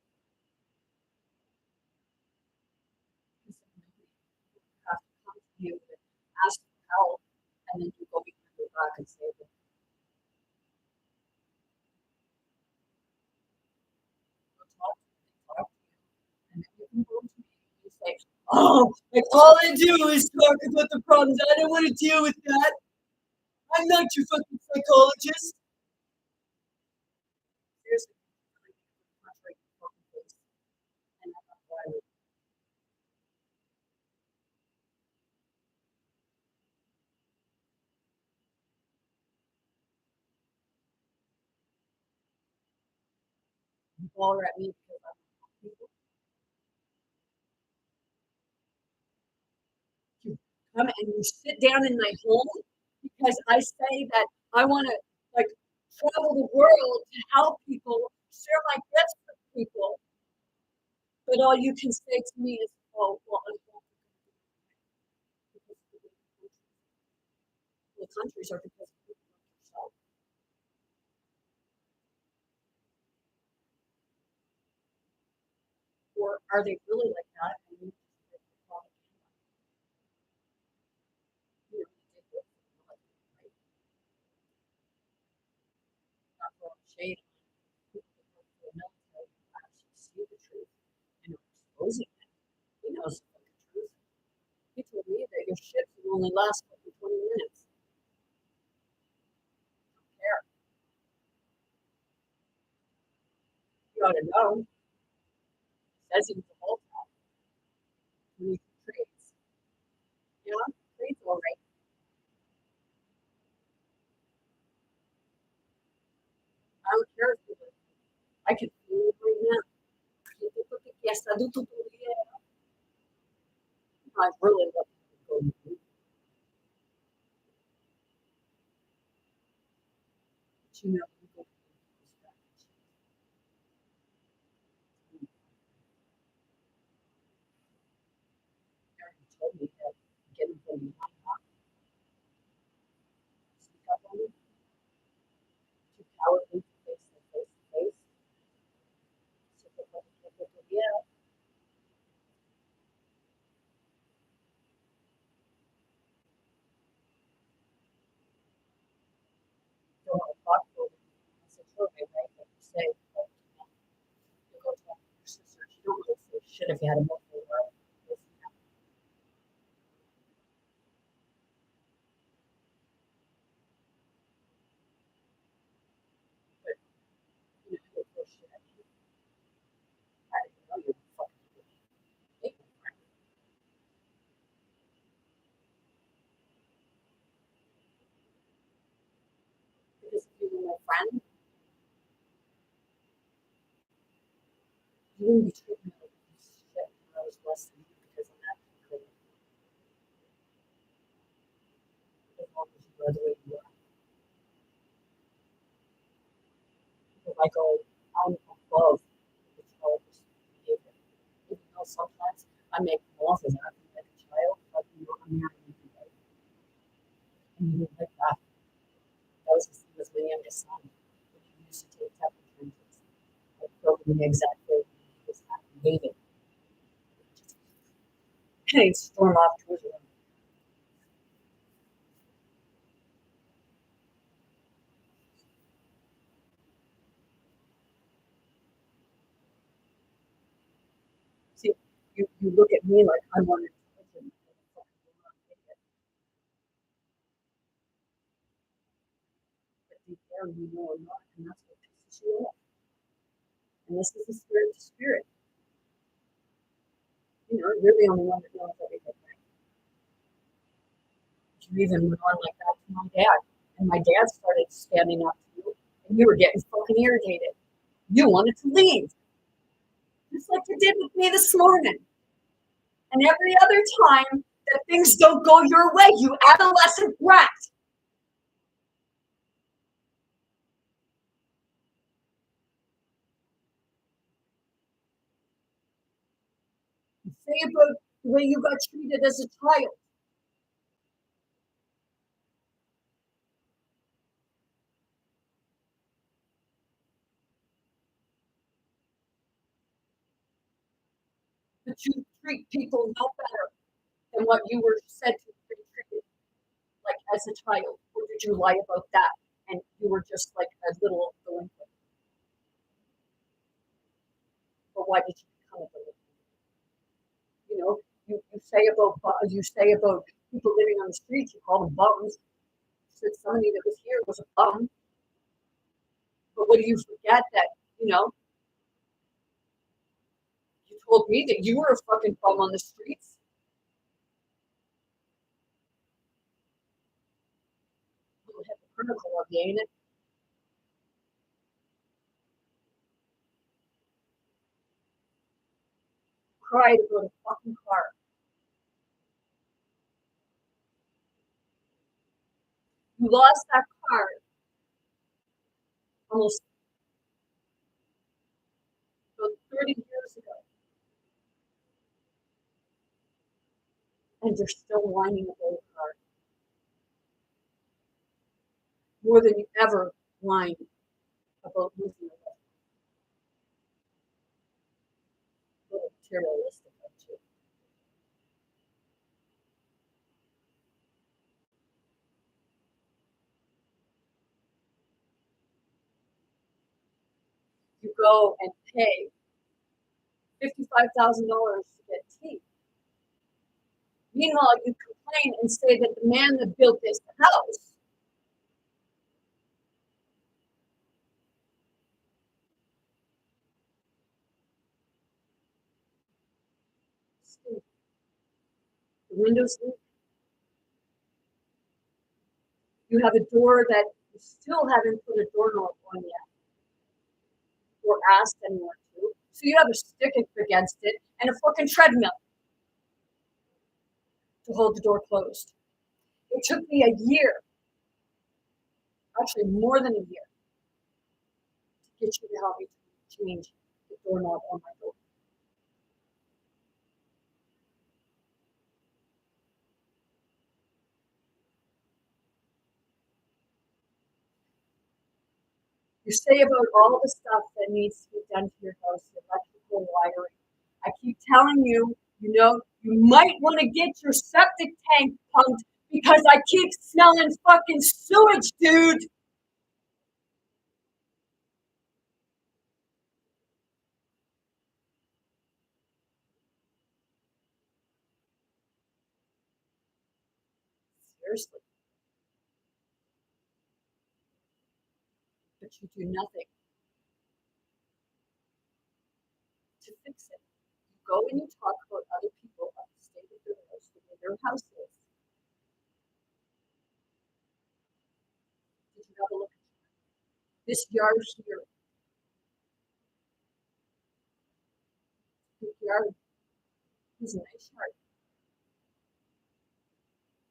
because nobody have to come to you and ask for help, and then you go behind your back and say, "Well, talk to you," and then you can go to me and you say, "Oh, like all I do is talk about the problems. I don't want to deal with that. I'm not your fucking psychologist." Seriously, like, punch right in your fucking face. And I'm not why you holler at me because I'm people. You come and you sit down in my home because I say that I want to like travel the world to help people, share my gifts with people. But all you can say to me is, "Oh, well, because the countries are because of people like yourself." Or are they really like that? And you just like propaganda? shade on people that work for the military who actually see the truth and are exposing it. He knows the fucking truth. He told me that your ships will only last fucking 20 minutes. There. You ought to know. Says he was a whole time. When he trades. Yeah, trades all right. I don't care if you live. I can feel it right now. Yes, I do. I really love to go. But you know, you go Aaron told me that getting from behind, speak up on it, too cowardly to face them face to face. So yeah, don't want to talk to them. I said, okay, right? Like you say, but, you go talk to your sister. She don't really say shit if you had a multiple world. But you know, they throw shit at you. I didn't know you were fucking make me friend. Because if you were my friend, you wouldn't be treating me like a piece of shit when I was less than you because I'm actually good as long as you are the way you are. Because I go, I'm above the child's behavior. Even though sometimes I make losses acting like a child, but you know, I'm marrying you, right? And you didn't like that. That was my youngest son. When he used to take temper tantrums. Like throwing the exact way he was behaving. And he'd storm off to his room. See, you look at me like I'm on attention. But deep down, you know I'm not. And that's what pisses you off. And this is a spirit to spirit. You know, you're the only one that knows everything. Right? You even went on like that to my dad. And my dad started standing up to you. And you were getting fucking irritated. You wanted to leave. Just like you did with me this morning. And every other time that things don't go your way, you adolescent brat. You say about the way you got treated as a child. But you treat people no better than what you were said to be treated like as a child. Or did you lie about that? And you were just like a little delinquent. But why did you become a delinquent? You know, you say about people living on the streets, you call them bums. You said somebody that was here was a bum. But what do you forget that, you know, you told me that you were a fucking bum on the streets? A little hypocritical of you, ain't it? Cried about a fucking car. You lost that car almost about 30 years ago, and you're still whining about a car more than you ever whined about losing a little materialistic of you. you go and pay $55,000 to get tea. Meanwhile, you complain and say that the man that built this house the windows leak. You have a door that you still haven't put a doorknob on yet or asked anyone to. So you have a stick against it and a fucking treadmill to hold the door closed. It took me a year, actually more than a year, to get you to help me change the doorknob on my door. You say about all the stuff that needs to be done to your house, the electrical wiring. I keep telling you, you might want to get your septic tank pumped because I keep smelling fucking sewage, dude. Seriously. But you do nothing to fix it. You go and you talk about other people about the state of their house, the way their house is. Did you have a look at this yard here? This yard is a nice yard.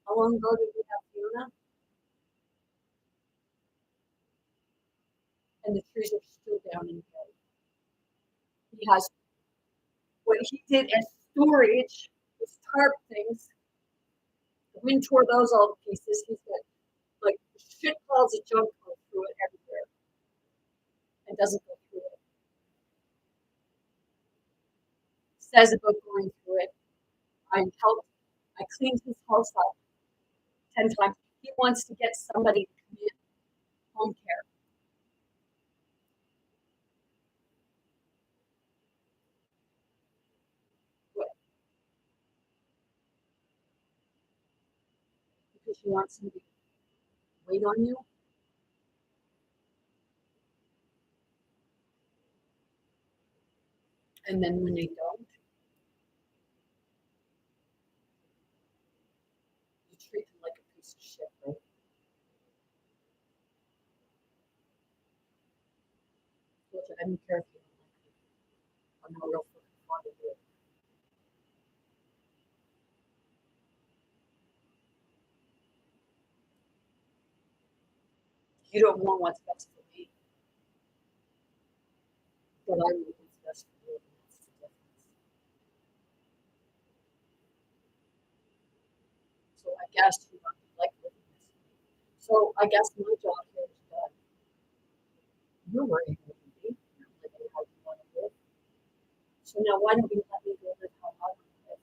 How long ago did we have Fiona? And the trees are still down in the yard. He has what he did as storage, his tarp things. The wind tore those all to pieces. He's got like shit piles of junk going through it everywhere and doesn't go through it. Says about going through it. I cleaned his house up 10 times. He wants to get somebody to come in, home care. What? Because you want somebody to wait on you? And then when they don't, you treat them like a piece of shit, right? I don't care if you don't like me. I'm not real fucking fond of you. You don't want what's best for me, but I want what's best for you. And that's the difference. So I guess you want to like living this way. So I guess my job here is done. You're where you want to be. You're living how you want to live. So now why don't you let me go live how I want to live?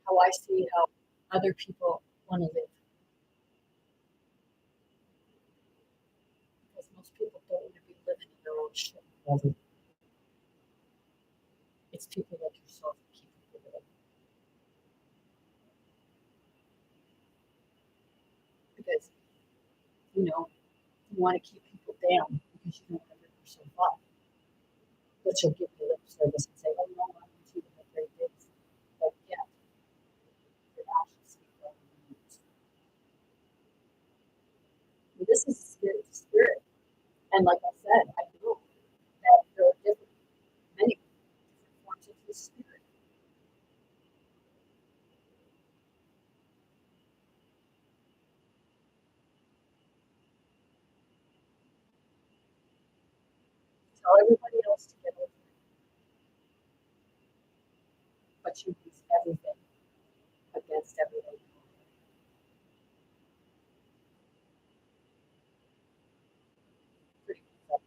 How I see how other people want to live. Because most people don't want to be living in their own shit. It's people like yourself that keep people living. Because, you want to keep people down because you don't want to rip yourself up. But you'll give me lip service and say, oh no, I want you to have great days. But yeah, your actions speak louder than words. This is spirit to spirit. And like I said, I know that there are many different forms of the spirit. Tell everybody else to get over it, but you use everything against everyone. Pretty pathetic.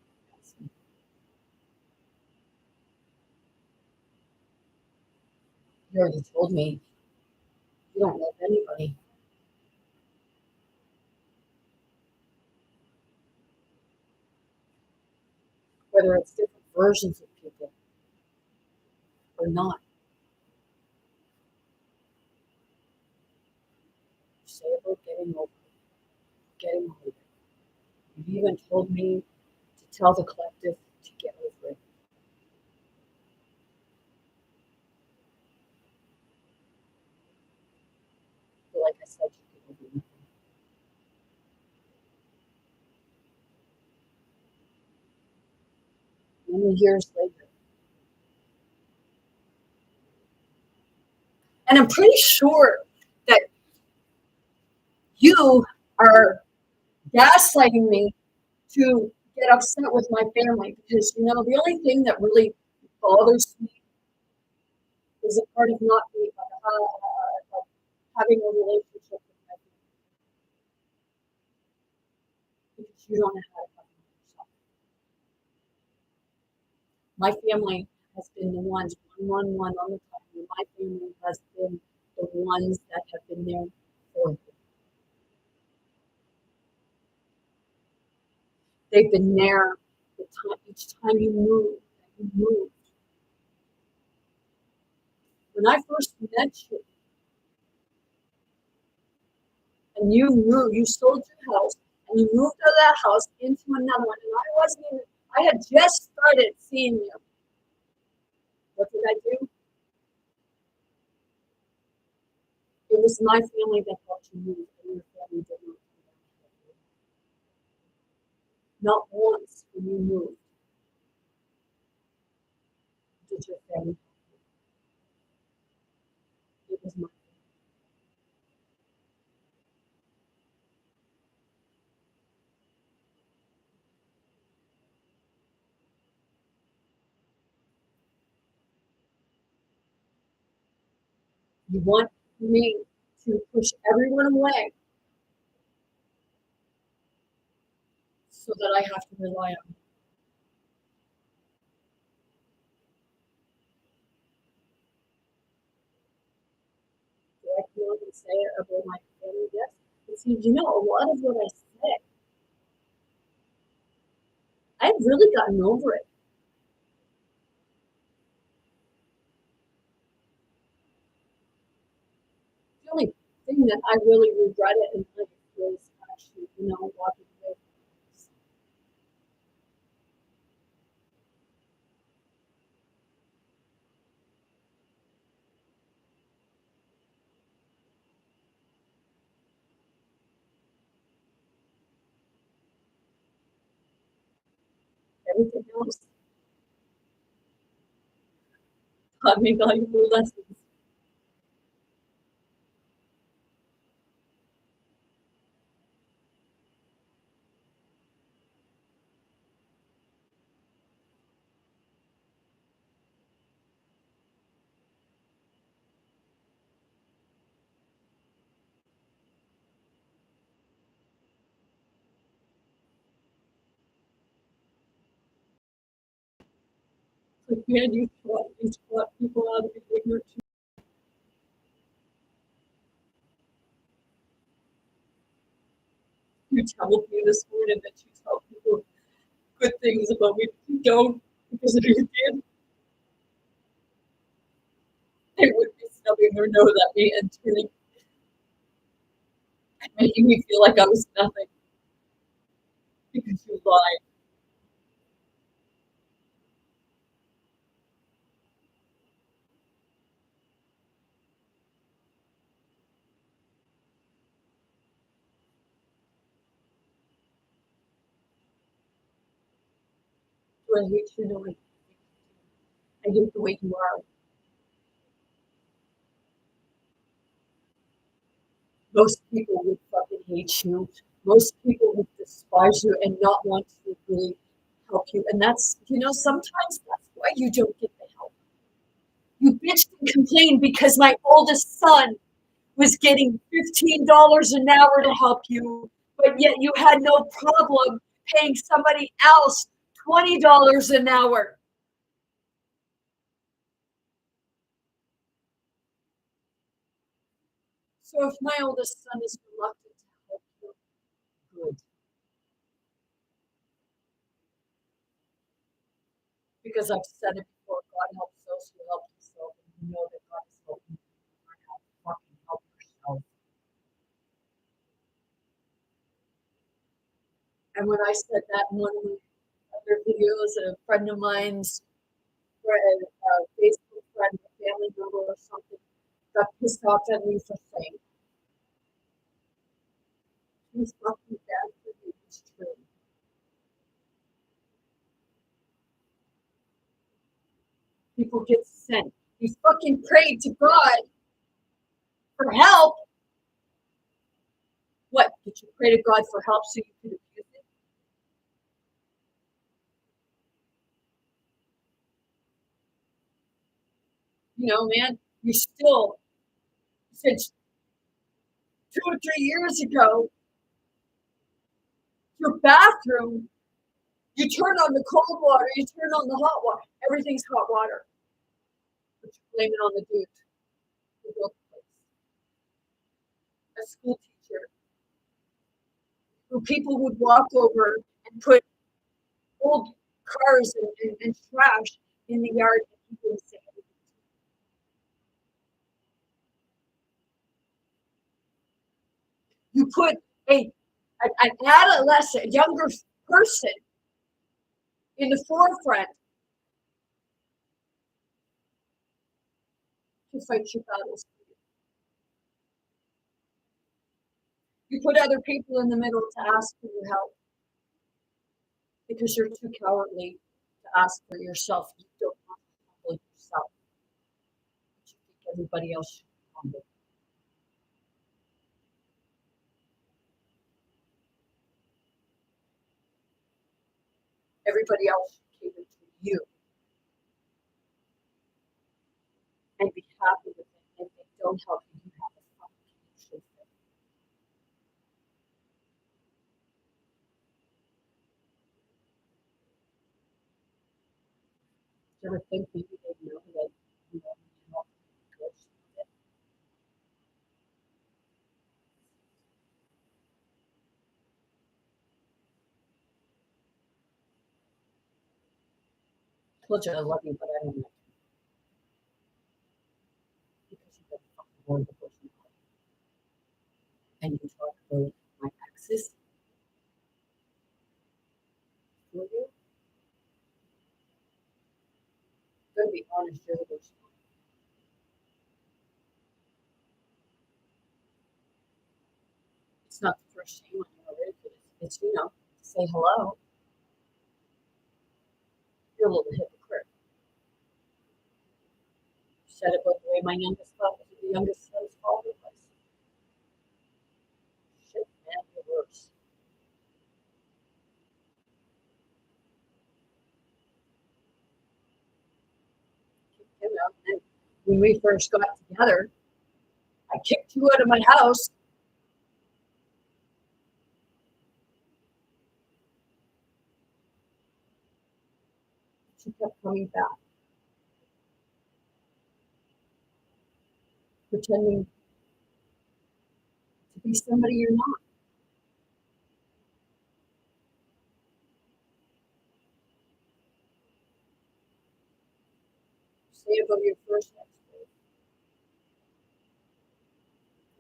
You already told me you don't love anybody. whether it's different versions of people or not. Say about getting over it. You've even told me to tell the collective to get over it. But like I said, you can over nothing. Many years later. And I'm pretty sure that you are gaslighting me to get upset with my family because, the only thing that really bothers me is a part of not being, having a relationship with my family because you don't know how to love yourself. My family has been the ones, one on the time. My family has been the ones that have been there for you. They've been there each time you move. When I first met you and you sold your house and you moved out of that house into another one, and I had just started seeing you. What did I do? It was my family that helped you move, and your family did not. Not once when you moved did your family. It was my. You want me to push everyone away so that I have to rely on you. Do I come out and say it about my family? Yes. But see, a lot of what I say, I've really gotten over it. The only thing that I really regretted in life was actually, walking away from this. Everything else taught me valuable lessons. Like, man, you taught people how to be ignorant. You told me this morning that you tell people good things about me, but you don't, because if you did, they would be stubbing their nose at me and making me feel like I was nothing because you lied. So I hate you knowing. I hate the way you are. Most people would fucking hate you. Most people would despise you and not want to really help you. And that's, sometimes that's why you don't get the help. You bitched and complained because my oldest son was getting $15 an hour to help you, but yet you had no problem paying somebody else $20 an hour. So if my oldest son is reluctant to help you, good. because I've said it before, God helps those who help themselves, and you know that God is helping you. Learn how to fucking help yourself. And when I said that in one of my other videos, a friend of mine's friend, Facebook friend, a family member or something, got pissed off at me for saying it was fucking bad for me. It's true. People get sent. You fucking prayed to God for help. What? Did you pray to God for help so you could abuse it? You know, man, you still, since 2 or 3 years ago, your bathroom, you turn on the cold water, you turn on the hot water. Everything's hot water. But you blame it on the dude who built the place. A school teacher who people would walk over and put old cars and trash in the yard and he wouldn't say anything. You put an adolescent, younger person in the forefront to fight your battles for you. You put other people in the middle to ask for your help because you're too cowardly to ask for yourself. You don't want to humble yourself. But you think everybody else should be humble. Everybody else should cater to you and be happy with it. And if they don't help you, you have a fucking connection with them. Do you ever think maybe they know that you know help goes with it? I told you I love you, but I don't like you because you've got a fucking horrible personality. And you talk about my exes for you. I'm gonna be honest, you're the worst one. It's not the first shame on you already. It's say hello. You're a little hypocrite. You said about the way my youngest son's father was. Shit, man, you're worse. And when we first got together, I kicked you out of my house. She kept coming back, pretending to be somebody you're not. Say about your first ex-wife,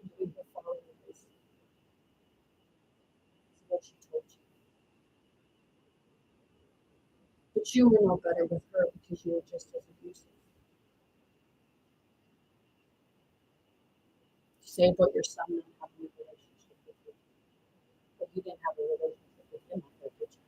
and doing her following this. Is what she told you. But you were no better with her because you were just as abusive. Say about your son not having a relationship with you. But you didn't have a relationship with him, I did you?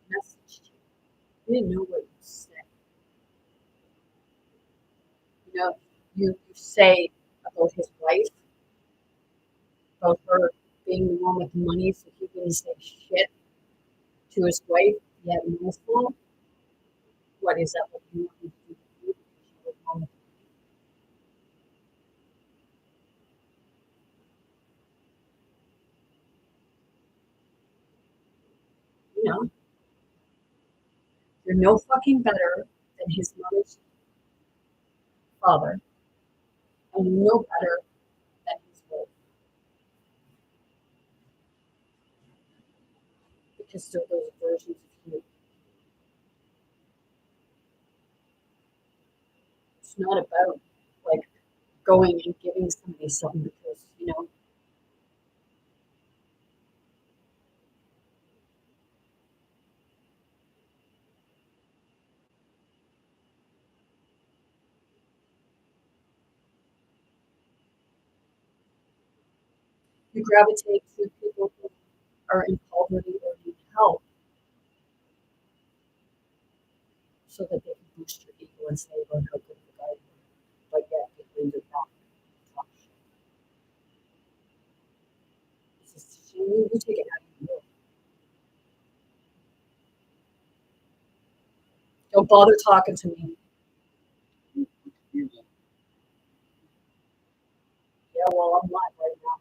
Messaged you. You didn't know what you said. You know, you say about his wife, about her being the one with the money, so he didn't say shit to his wife. He had no fault. What is that? What you want me to do with you? Because you were home with You're no fucking better than his mother's father, and you're no better than his wolf, because they're those versions of you. It's not about like going and giving somebody something because, you gravitate to people who are in poverty or need help so that they can boost your ego and say, well, how good of a guy you are. But yet, behind your back, talk shit. It's just, you take it out of you. Don't bother talking to me. Yeah, well, I'm live right now.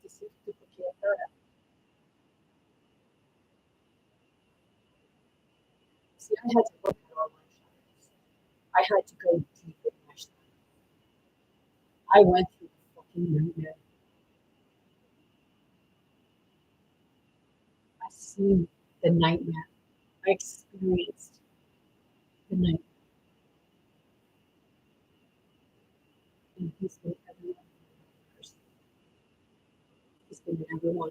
To see if people can't hear it. See, I had to look at all my shadows. I had to go deep in my shadows. I went through the fucking nightmare. I seen the nightmare. I experienced the nightmare. And he's been everyone. He's been everyone.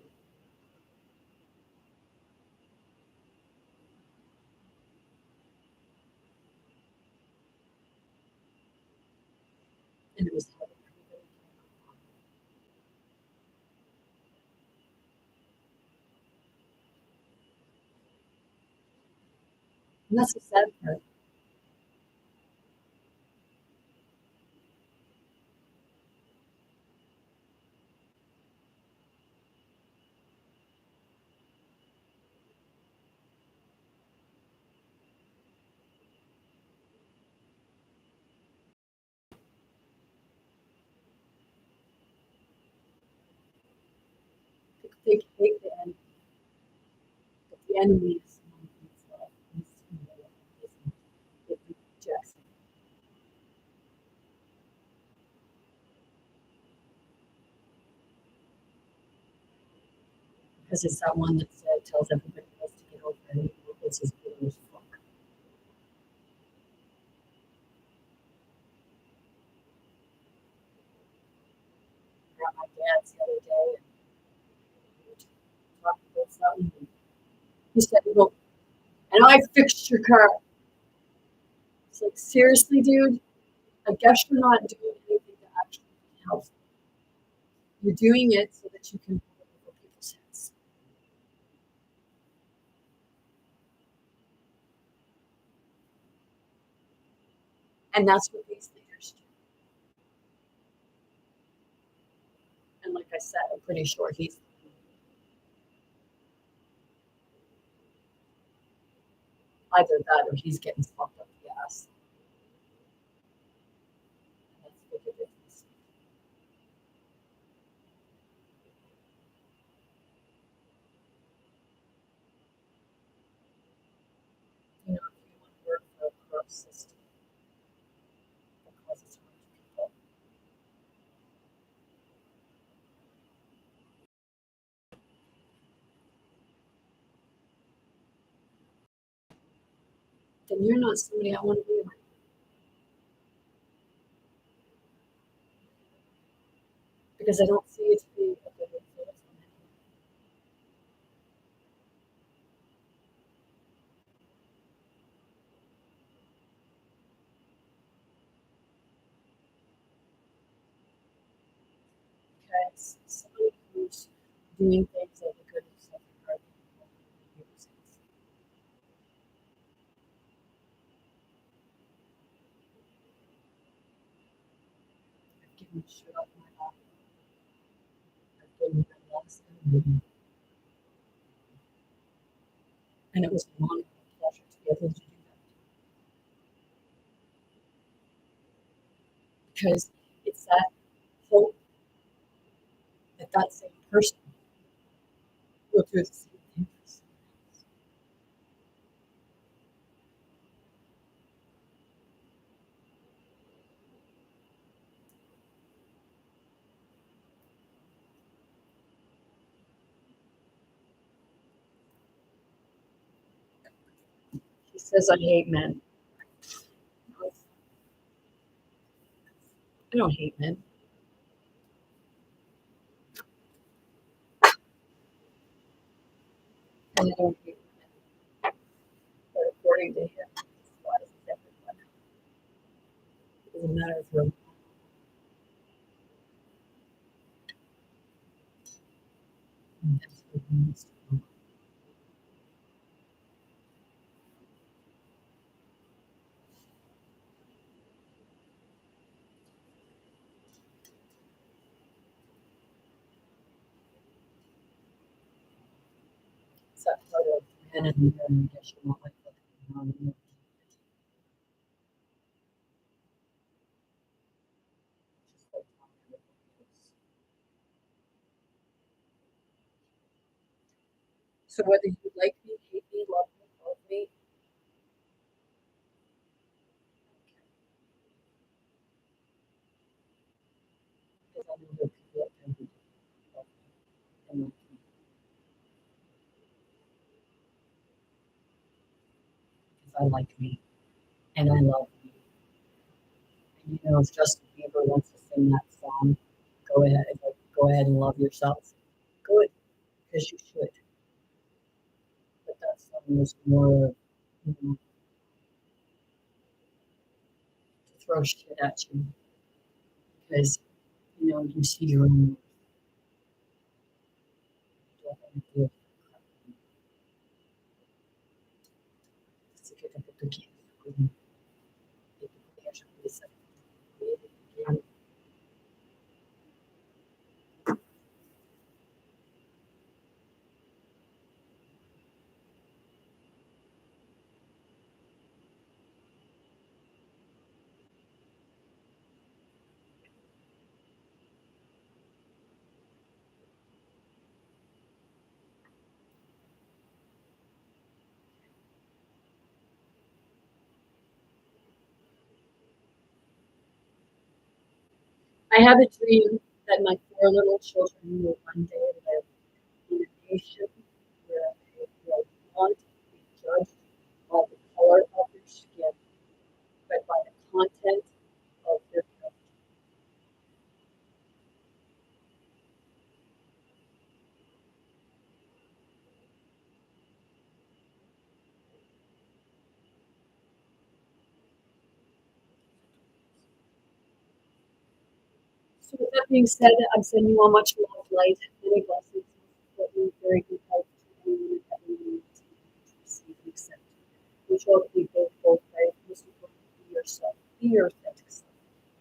And it was helping everybody. And that's the sad part. They hate the enemy, but the enemy is someone who's love. It rejects him because it's that one that tells everybody else to get over it. It's his bitter as fuck. I got my dad's the other day, and we were talking about something. And he said, "Well, and I fixed your car." It's like, seriously, dude. I guess you're not doing anything to actually help. You're doing it so that you can hold it over people's heads. And that's what these leaders do. And like I said, I'm pretty sure he's either that or he's getting fucked up the ass. And that's the big difference. If you want to work for a corrupt system that causes harm to people, then you're not somebody I want to be around because I don't see you to be a good influence on anyone. Because somebody who's doing things that are good for self regard I've given shit up my back. I've given my loss and it was an honor and a pleasure to be able to do that because it's that hope But that same person will do the same thing for someone else. He says, I hate men. I don't hate men. And I don't hate women. But according to him, he despises everyone. It doesn't matter if you're a woman. That's what he needs to do. It's that part of man in the mirror, and I guess you won't like what's going on in the just like talking about this. So whether you like me, hate me, love me, love me, because I know there are people out there who love me and like me because I like me and I love me. And you know, if Justin Bieber wants to sing that song, go ahead, like, go ahead and love yourself. Good, because you should. But that song is more of, to throw shit at you because you see your own worth. I have a dream that my four little children will one day live in a nation where they will not be judged by the color of their skin, but by the content of their character. So with that being said, I'm sending you all much love, light, many blessings, very good health to anyone and everyone to receive and accept. Which will be both right, most importantly, be yourself, be your authentic self,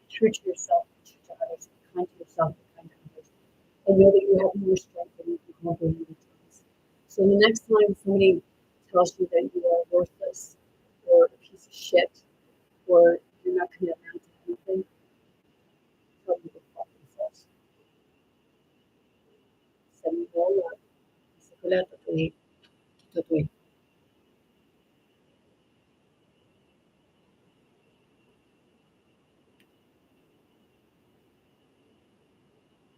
be true to yourself, be true to others, be kind to yourself, be kind to others, and know that you have more strength than you can hold in your times. So the next time somebody tells you that you are worthless or a piece of shit or you're not going to amount to anything, tell them to fuck themselves. Send me all love. Chocolate, tatuí, tatuí.